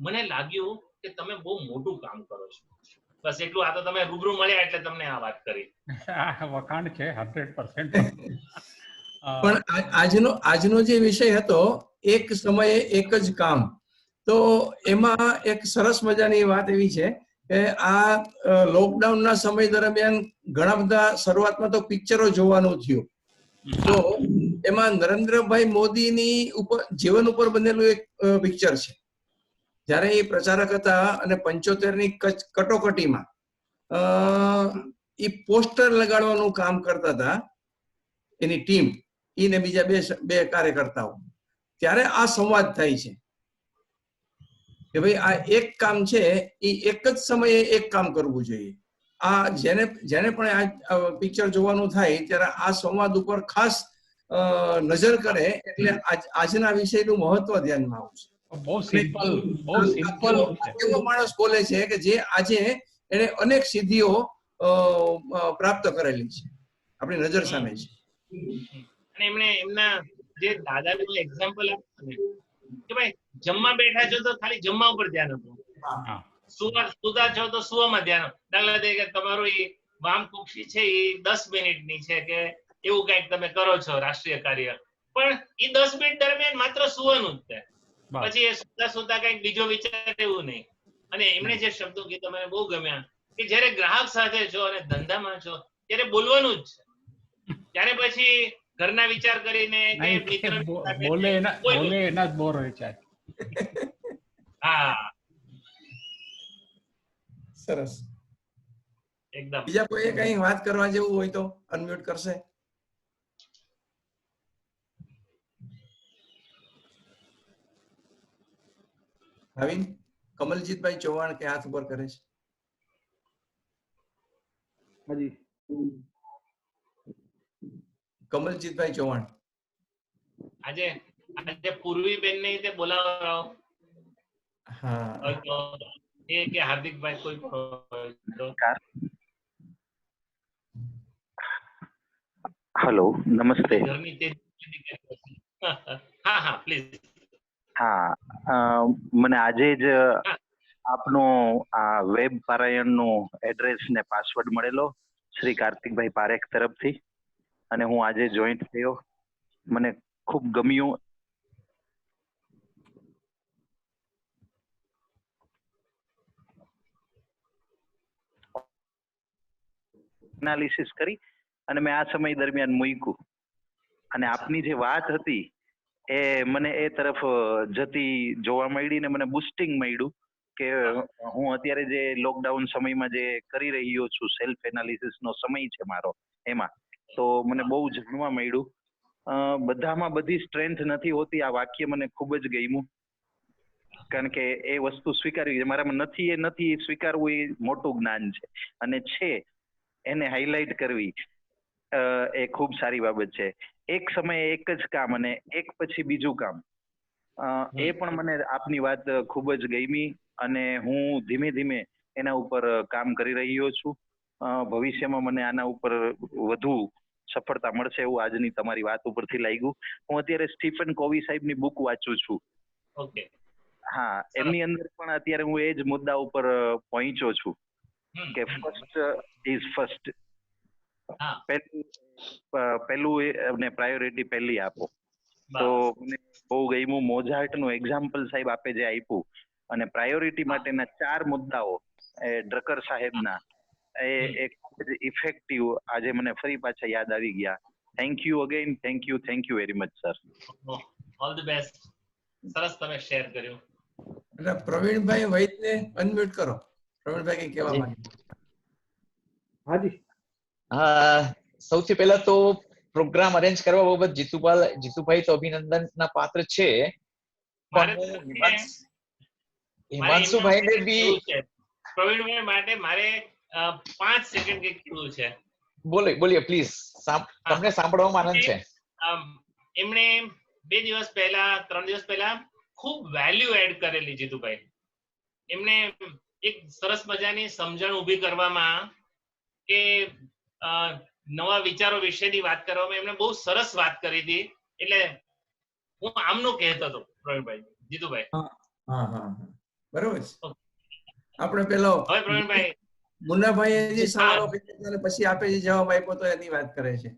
Speaker 2: મને લાગ્યું કે તમે બહુ મોટું કામ કરો છો. બસ એટલું. આ તો તમે રૂબરૂ મળ્યા એટલે તમને આ વાત કરી.
Speaker 3: વખાણ છે 100%.
Speaker 1: પણ આજનો જે વિષય હતો એક સમયે એક જ કામ, તો એમાં એક સરસ મજાની વાત એવી છે કે આ લોકડાઉનના સમય દરમિયાન ઘણા બધા શરૂઆતમાં તો પિક્ચરો જોવાનું થયું, તો એમાં નરેન્દ્રભાઈ મોદીની જીવન ઉપર બનેલું એક પિક્ચર છે. જ્યારે એ પ્રચારક હતા અને 75ની કટોકટીમાં એ પોસ્ટર લગાડવાનું કામ કરતા હતા, એની ટીમ એને બીજા બે કાર્યકર્તાઓ, ત્યારે આ સંવાદ થાય છે કે ભાઈ આ એક કામ છે એ એક જ સમયે એક કામ કરવું જોઈએ. આ જેને પણ આ પિક્ચર જોવાનું થાય ત્યારે આ સંવાદ ઉપર ખાસ નજર કરે એટલે આજના વિષયનું મહત્વ ધ્યાનમાં આવશે.
Speaker 3: બહુ સિમ્પલ
Speaker 1: એવો માણસ બોલે છે કે જે આજે એને અનેક સિદ્ધિઓ પ્રાપ્ત કરેલી છે, આપણી નજર સામે છે.
Speaker 2: અને એમણે એમના જે દાદાનું એક્ઝામ્પલ આપ્યું ને કે ભાઈ જમવા બેઠા છો તો ખાલી જમવા ઉપર ધ્યાન આપો, સુતા છો તો સુવામાં ધ્યાન. દાખલા તરીકે તમારું એ વામકુક્ષી છે એ 10 મિનિટની છે કે એવું કંઈક તમે કરો છો રાષ્ટ્રીય કાર્ય, પણ એ 10 મિનિટ દરમિયાન માત્ર સુવાનું જ છે, પછી એ સુતા કંઈક બીજો વિચાર એવું નહીં. અને એમણે જે શબ્દો કીધા મને બહુ ગમ્યા કે જ્યારે ગ્રાહક સાથે છો અને ધંધામાં છો ત્યારે બોલવાનું જ છે, ત્યારે પછી ઘરના વિચાર કરીને કે મિત્ર
Speaker 3: બોલે એના જ બોર હોય છે.
Speaker 2: હા,
Speaker 1: સરસ.
Speaker 2: એકદમ.
Speaker 1: બીજા કોઈ કઈ વાત કરવા જેવું હોય તો અનમ્યુટ કરશે. ભાવિન, કમલજીતભાઈ ચૌહાણ કે હાથ ઉપર કરે છે.
Speaker 4: હાજી,
Speaker 1: કમલજીતભાઈ ચૌહાણ.
Speaker 2: આજે પૂર્વી બેન ને તે બોલાવો.
Speaker 1: હા,
Speaker 2: એ કે હાર્દિકભાઈ કોઈ
Speaker 4: હેલો, નમસ્તે.
Speaker 2: ઘરની તે હા હા પ્લીઝ.
Speaker 4: હા, મને આજે જ આપનો આ વેબ પારાયણનો એડ્રેસ ને પાસવર્ડ મળેલો શ્રી કાર્તિકભાઈ પારેખ તરફથી, અને હું આજે જોઈન્ટ થયો. મને ખૂબ ગમ્યું. એનાલિસિસ કરી અને મેં આ સમય દરમિયાન મૂક્યું, અને આપની જે વાત હતી એ મને એ તરફ જતી જોવા મળી ને મને બુસ્ટિંગ મળ્યું કે હું અત્યારે જે લોકડાઉન સમયમાં જે કરી રહ્યો છું, સેલ્ફ એનાલિસિસ નો સમય છે મારો, એમાં તો મને બહુ જાણવા મળ્યું. બધામાં બધી સ્ટ્રેન્થ નથી હોતી, આ વાક્ય મને ખૂબ જ ગમ્યું. કારણ કે એ વસ્તુ સ્વીકારવી મારામાં નથી, એ નથી સ્વીકારવું એ મોટું જ્ઞાન છે, અને છે એને હાઇલાઇટ કરવી એ ખૂબ સારી બાબત છે. એક સમયે એક જ કામ અને એક પછી બીજું કામ, એ પણ મને આપની વાત ખૂબ જ ગમી અને હું ધીમે ધીમે એના ઉપર કામ કરી રહ્યો છું. ભવિષ્યમાં મને આના ઉપર વધુ સફળતા મળશે એવું આજની તમારી વાત ઉપરથી લાગ્યું. હું અત્યારે સ્ટીફન કોવી સાહેબની બુક વાંચું છું.
Speaker 2: ઓકે.
Speaker 4: હા, એમની અંદર પણ અત્યારે હું એ જ મુદ્દા ઉપર પહોંચ્યો છું કે ફર્સ્ટ ઇઝ ફર્સ્ટ. પહેલું અને પ્રાયોરિટી પહેલી આપો. તો મને બહુ ગમ્યું. મોઝાર્ટનું એક્ઝામ્પલ સાહેબ આપે જે આપ્યું, અને પ્રાયોરિટી માટેના 4 મુદ્દાઓ એ ડ્રકર સાહેબના, એ ખૂબ જ ઇફેક્ટિવ આજે મને ફરી પાછા યાદ આવી ગયા. Thank you again. Thank you very much sir.
Speaker 2: All the best. સરસ તમે શેર કર્યું.
Speaker 1: એટલે પ્રવીણભાઈ વૈદને અનમ્યુટ કરો. પ્રવીણભાઈ કઈ કહેવા માંગે?
Speaker 5: હાજી. સૌથી પહેલા તો પ્રોગ્રામ અરેન્જ કરવા બાબત જીતુભાઈ તો અભિનંદનના પાત્ર છે, પણ હિમાંશુભાઈને બી
Speaker 2: પ્રવીણભાઈ માટે મારે 5 સેકન્ડ કંઈક કહેવું છે.
Speaker 5: બોલીએ પ્લીઝ, તમને સાંભળવામાં આનંદ છે.
Speaker 2: એમણે 2 દિવસ પહેલા 3 દિવસ પહેલા ખૂબ વેલ્યુ એડ કરેલી જીતુભાઈ. એમને એક સરસ મજાની સમજણ ઊભી કરવામાં કે નવા વિચારો વિશેની વાત કરવામાં એમણે બહુ સરસ વાત કરી હતી. એટલે હું આમનું કહેતો હતો પ્રવીણભાઈ, જીતુભાઈ.
Speaker 1: હા, બરોબર છે. આપણે પેલો
Speaker 2: હવે પ્રવીણભાઈ
Speaker 1: મુન્નાભાઈએ જે સવાલો કર્યા અને પછી આપે જે જવાબ આપ્યો તો એની વાત કરે છે.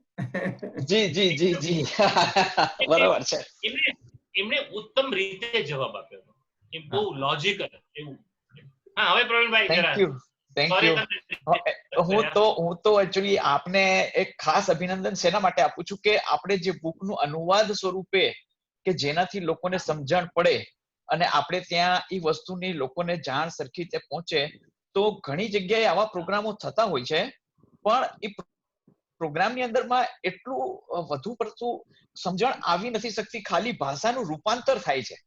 Speaker 5: જી બરાબર છે.
Speaker 2: એમણે ઉત્તમ રીતે જવાબ આપ્યો હતો. એ બહુ લોજિકલ એવું. હા, હવે પ્રવીણભાઈ
Speaker 5: થેન્ક યુ. હું તો એકચ્યુઅલી આપને એક ખાસ અભિનંદન શેના માટે આપું છું કે આપણે જે બુકનું અનુવાદ સ્વરૂપે કે જેનાથી લોકોને સમજણ પડે અને આપણે ત્યાં એ વસ્તુની લોકોને જાણ સરખી રીતે પહોંચે, તો ઘણી જગ્યાએ આવા પ્રોગ્રામો થતા હોય છે, પણ એ પ્રોગ્રામની અંદરમાં એટલું વધુ પડતું સમજણ આવી નથી શકતી. ખાલી ભાષાનું રૂપાંતર થાય છે,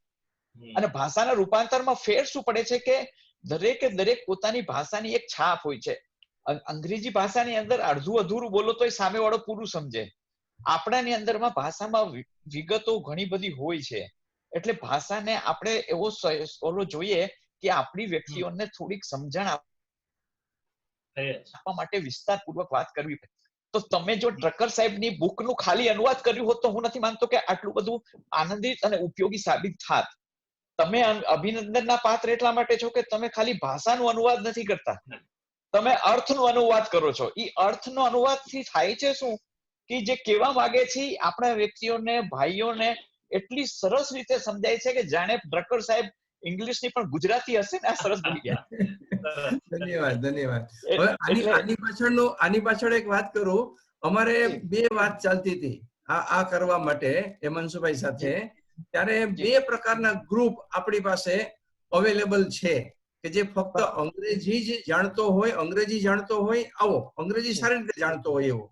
Speaker 5: અને ભાષાના રૂપાંતરમાં ફેર શું પડે છે કે દરેક પોતાની ભાષાની એક છાપ હોય છે. અંગ્રેજી ભાષાની અંદર અડધું અધૂરું બોલો તો સામેવાળો પૂરું સમજે. આપણાની અંદરમાં ભાષામાં વિગતો ઘણી બધી હોય છે, એટલે ભાષાને આપણે એવો ઓલો જોઈએ કે આપણી વ્યક્તિઓને થોડીક સમજણ આપવા માટે વિસ્તારપૂર્વક વાત કરવી પડે. તો તમે જો ટ્રકર સાહેબની બુકનું ખાલી અનુવાદ કર્યું હોત તો હું નથી માનતો કે આટલું બધું આનંદિત અને ઉપયોગી સાબિત થાત. તમે અભિનંદનના પાત્ર એટલા માટે છો કે તમે ખાલી ભાષાનું અનુવાદ નથી કરતા, તમે અર્થનો અનુવાદ કરો છો. એ અર્થનો અનુવાદથી થાય છે શું કે જે કહેવા માંગે છે આપણા વ્યક્તિઓને, ભાઈઓને એટલી સરસ રીતે સમજાય છે કે જાણે ટ્રકર સાહેબ ઇંગ્લિશની પણ ગુજરાતી હશે ને આ સરસ બોલી ગયા.
Speaker 1: ધન્યવાદ. હવે આની પાછળ એક વાત કરું. અમારે 2 વાત ચાલતી હતી આ કરવા માટે હેમાંશુભાઈ સાથે. ત્યારે 2 પ્રકારના ગ્રુપ આપણી પાસે અવેલેબલ છે કે જે ફક્ત અંગ્રેજી જ જાણતો હોય, આવો અંગ્રેજી સારી રીતે જાણતો હોય એવો.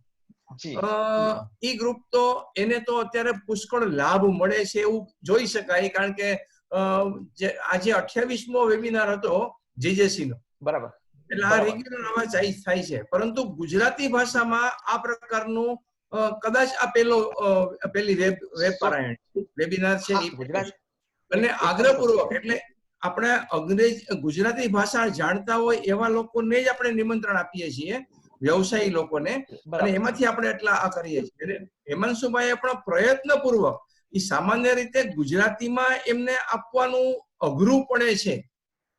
Speaker 1: ઈ ગ્રુપ તો એને તો અત્યારે પુષ્કળ લાભ મળે છે એવું જોઈ શકાય, કારણ કે આજે 28મો વેબિનાર હતો જીજેસી નો.
Speaker 5: બરાબર.
Speaker 1: એટલે આ રેગ્યુલર આવા થાય છે, પરંતુ ગુજરાતી ભાષામાં આ પ્રકારનું કદાચ આ પેલી વેબ પારાયણ વેબિનાર છે, અને આગ્રહપૂર્વક એટલે આપણે ગુજરાતી ભાષા જાણતા હોય એવા લોકોને જ આપણે નિમંત્રણ આપીએ છીએ, વ્યવસાયી લોકોને, અને એમાંથી આપણે એટલા આ કરીએ છીએ. હેમાંશુભાઈએ પણ પ્રયત્નપૂર્વક એ સામાન્ય રીતે ગુજરાતીમાં એમને આપવાનું અઘરું પડે છે,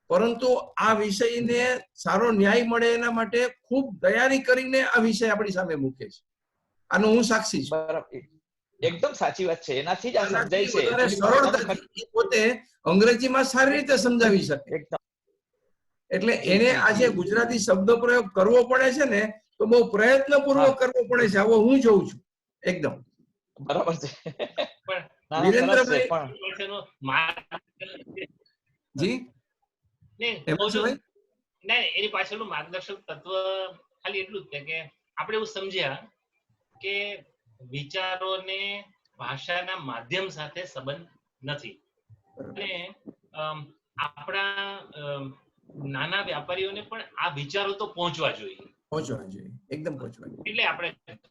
Speaker 1: પરંતુ આ વિષયને સારો ન્યાય મળે એના માટે ખૂબ તૈયારી કરીને આ વિષય આપણી સામે મૂકે છે. આનો હું સાક્ષી છું.
Speaker 5: એકદમ સાચી વાત છે. એનાથી જ આ સમજાય છે.
Speaker 1: સરળતાથી પોતે અંગ્રેજીમાં સારી રીતે સમજાવી શકે. એટલે એને આજે ગુજરાતી શબ્દ પ્રયોગ કરવો પડે છે ને, તો બહુ પ્રયત્નપૂર્વક કરવો પડે છે, આવો હું જોઉં છું. એકદમ
Speaker 5: બરાબર છે.
Speaker 1: વિરેન્દ્રભાઈ જી
Speaker 2: એની પાછળનું માર્ગદર્શક તત્વ ખાલી એટલું જ છે કે આપણે એવું સમજ્યા કે વિચારોને ભાષાના માધ્યમ સાથે સંબંધ નથી, અને આપણા નાના વેપારીઓને પણ આ વિચારો તો પહોંચવા જોઈએ,
Speaker 1: પહોંચવા જોઈએ, એકદમ પહોંચવા જોઈએ.
Speaker 2: એટલે આપણે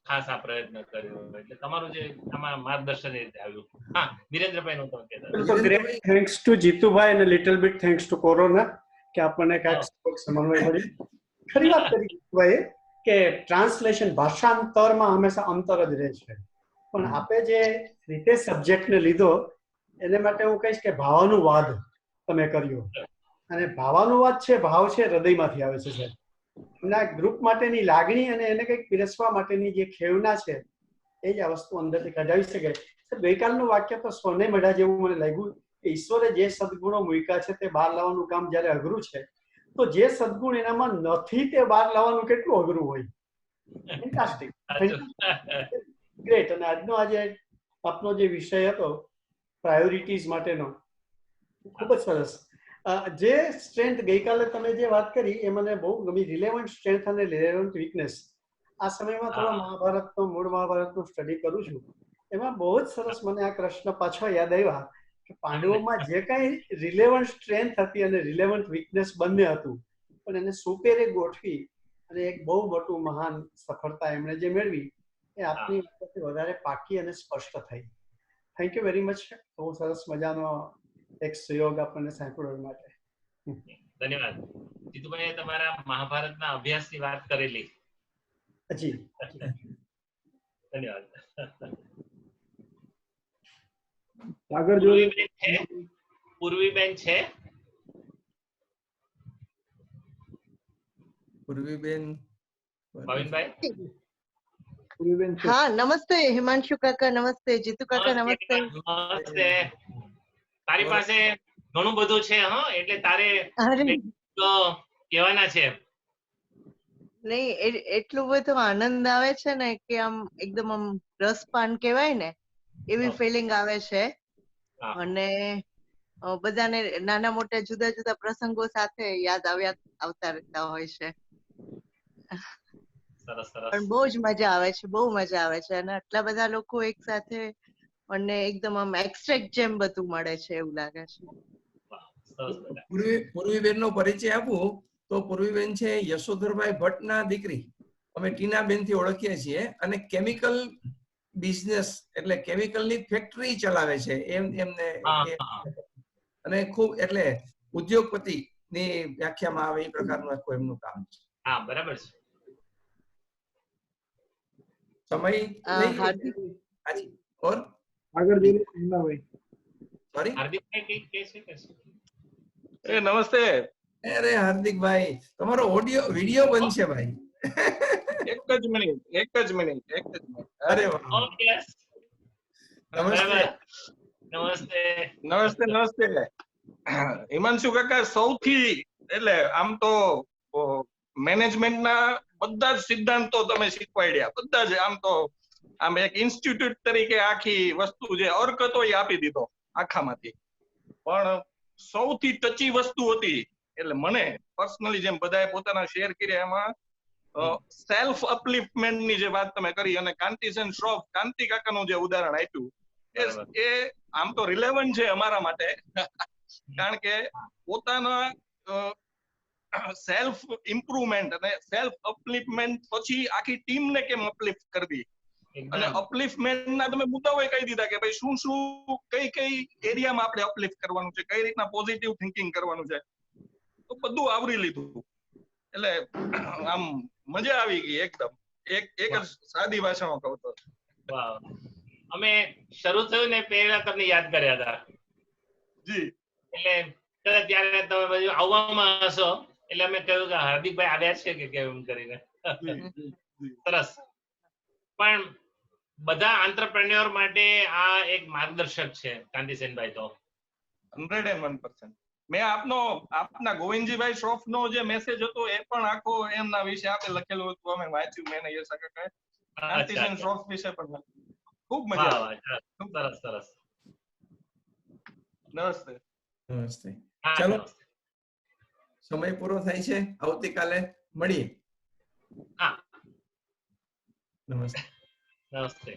Speaker 2: ખાસ આ પ્રયત્ન કર્યો. એટલે તમારું જે આમાં માર્ગદર્શન એ રીતે આવ્યું. હા, વિરેન્દ્રભાઈ નું તમે કહેતા.
Speaker 6: So great thanks to Jitubhai and a little bit thanks to Corona કે આપણને કાંઈક સમન્વય મળ્યો. ખરી વાત કરી જીતુભાઈએ કે ટ્રાન્સલેશન ભાષાંતરમાં હંમેશા અંતર જ રહે છે, પણ આપે જે રીતે સબ્જેક્ટને લીધો એને માટે હું કહીશ કે ભાવાનુવાદ તમે કર્યો, અને ભાવાનુવાદ છે, ભાવ છે, હૃદયમાંથી આવે છે સાહેબ. એમના ગ્રુપ માટેની લાગણી અને એને કંઈક પીરસવા માટેની જે ખેવના છે એ જ આ વસ્તુ અંદરથી કઢાવી શકે. ગઈકાલનું વાક્ય તો સોને મઢા જેવું મને લાગ્યું કે ઈશ્વરે જે સદગુણો મૂક્યા છે તે બહાર લાવવાનું કામ જ્યારે અઘરું છે, તો જે સદગુણ એનામાં નથી તે બહાર લાવવાનું કેટલું અઘરું હોય. Fantastic, great. અને આજનો આજે આપનો જે વિષય હતો પ્રાયોરિટીઝ માટેનો, ખૂબ જ સરસ. જે સ્ટ્રેન્થ ગઈકાલે તમે જે વાત કરી એ મને બહુ ગમી, રિલેવન્ટ સ્ટ્રેન્થ અને રિલેવન્ટ વીકનેસ. આ સમયમાં થોડો મહાભારતનો મૂળ મહાભારતનું સ્ટડી કરું છું, એમાં બહુ જ સરસ મને આ કૃષ્ણ પાછો યાદ આવ્યા કે પાંડવોમાં જે કાંઈ રિલેવન્ટ સ્ટ્રેન્થ હતી અને રિલેવન્ટ વીકનેસ બંને હતું, પણ એને સુપેરે ગોઠવી અને એક બહુ મોટું મહાન સફળતા એમણે જે મેળવી એ આપની વખતે વધારે પાકી અને સ્પષ્ટ થઈ. Thank you very much. બહુ સરસ મજાનો એક સહયોગ આપણને સાંપડવા માટે.
Speaker 2: ધન્યવાદ. જીતુભાઈ તમારા મહાભારતના અભ્યાસની વાત કરેલી.
Speaker 6: જી
Speaker 2: ધન્યવાદ.
Speaker 6: આગળ
Speaker 2: પૂર્વીબેન છે?
Speaker 1: પૂર્વીબેન,
Speaker 2: ભાવિનભાઈ?
Speaker 7: હા, નમસ્તે હિમાંશુ કાકા, નમસ્તે જીતુ કાકા, નમસ્તે.
Speaker 2: નમસ્તે. તારી પાસે ઘણું બધું છે, હા, એટલે તારે કહેવાના છે.
Speaker 7: નહીં, એટલું બધું આનંદ આવે છે ને કે આમ એકદમ આમ રસપાન કહેવાય ને એવી ફિલિંગ આવે છે. અને બધાને નાના મોટા જુદા જુદા પ્રસંગો સાથે યાદ આવતા રહેતા હોય છે. પણ બહુ જ મજા આવે છે, બહુ મજા આવે છે. અને આટલા બધા લોકો એક સાથે અને એકદમ આમ એક્સ્ટ્રેક્ટ જેમ બધું મળે છે એવું લાગે છે.
Speaker 1: પૂર્વીબેન નો પરિચય આપું તો પૂર્વીબેન છે યશોધરભાઈ ભટ્ટના દીકરી. અમે ટીનાબેન થી ઓળખીએ છીએ અને કેમિકલ બિઝનેસ એટલે કેમિકલની ફેક્ટરી ચલાવે છે એમને, અને ખૂબ એટલે ઉદ્યોગપતિ ની વ્યાખ્યામાં આવે એ પ્રકારનું આખું એમનું કામ છે.
Speaker 2: હા, બરાબર છે.
Speaker 1: સમય
Speaker 7: હાર્દિક
Speaker 1: ઓર
Speaker 6: આગળ જઈને
Speaker 1: સોરી
Speaker 2: હાર્દિકભાઈ કઈ કહે છે કે શું?
Speaker 8: નમસ્તે.
Speaker 1: અરે હાર્દિકભાઈ, તમારો ઓડિયો વિડિયો બનશે ભાઈ.
Speaker 8: એક જ મિનિટ.
Speaker 1: અરે વાહ,
Speaker 2: નમસ્તે.
Speaker 8: હિમાંશુ કાકા, સૌથી એટલે આમ તો મેનેજમેન્ટના બધા જ સિદ્ધાંતો તમે શીખવાડ્યા, બધા જ. આમ તો આમ એક ઇન્સ્ટિટ્યૂટ તરીકે આખી વસ્તુ જે અર્ક હતો એ આપી દીધો આખામાંથી. પણ સૌથી ટચી વસ્તુ હતી એટલે મને પર્સનલી, જેમ બધાએ પોતાના શેર કર્યા, એમાં સેલ્ફ અપલિફ્ટમેન્ટ ની જે વાત તમે કરી અને કાંતિસેન શ્રોફ, કાંતિ કાકાનું જે ઉદાહરણ આપ્યું એ આમ તો રિલેવન્ટ છે અમારા માટે. કારણ કે પોતાના સેલ્ફ ઇમ્પ્રુવમેન્ટ અને સેલ્ફ અપલિફ્ટમેન્ટ પછી આખી ટીમને કેમ અપલિફ્ટ કરવી, અને અપલિફ્ટમેન્ટ ના તમે મુદ્દાઓ કહી દીધા કે ભાઈ શું શું કઈ એરિયામાં આપણે અપલિફ્ટ કરવાનું છે, કઈ રીતના પોઝિટિવ થિંકિંગ કરવાનું છે, તો બધું આવરી લીધું. એટલે આમ મજા આવી ગઈ એકદમ. એક જ સાદી ભાષામાં કહું તો.
Speaker 2: અમે શરૂ થયું ને પહેલા તમને યાદ કર્યા હતા.
Speaker 8: જી.
Speaker 2: એટલે કદાચ ત્યારે તમે બધું આવવામાં હશો એટલે અમે કહ્યું કે હાર્દિકભાઈ આવ્યા છે કે કેમ કરીને. સરસ. પણ બધા આંત્રપ્રેન્યોર માટે આ એક માર્ગદર્શક છે કાંતિસેનભાઈ. તો
Speaker 8: 101%. મેં આપના ગોવિંદજીભાઈ શ્રોફ નો જે મેસેજ હતો એ પણ આખો એમના વિશે આપે લખેલું હતું, અમે વાંચ્યું. મેં યશા કાકા કાંતિસેન શ્રોફ વિશે પણ ખૂબ મજા આવી.
Speaker 2: સરસ.
Speaker 8: નમસ્તે.
Speaker 1: ચાલો, સમય પૂરો થાય છે. આવતીકાલે મળીએ.
Speaker 2: હા,
Speaker 1: નમસ્તે.
Speaker 2: નમસ્તે.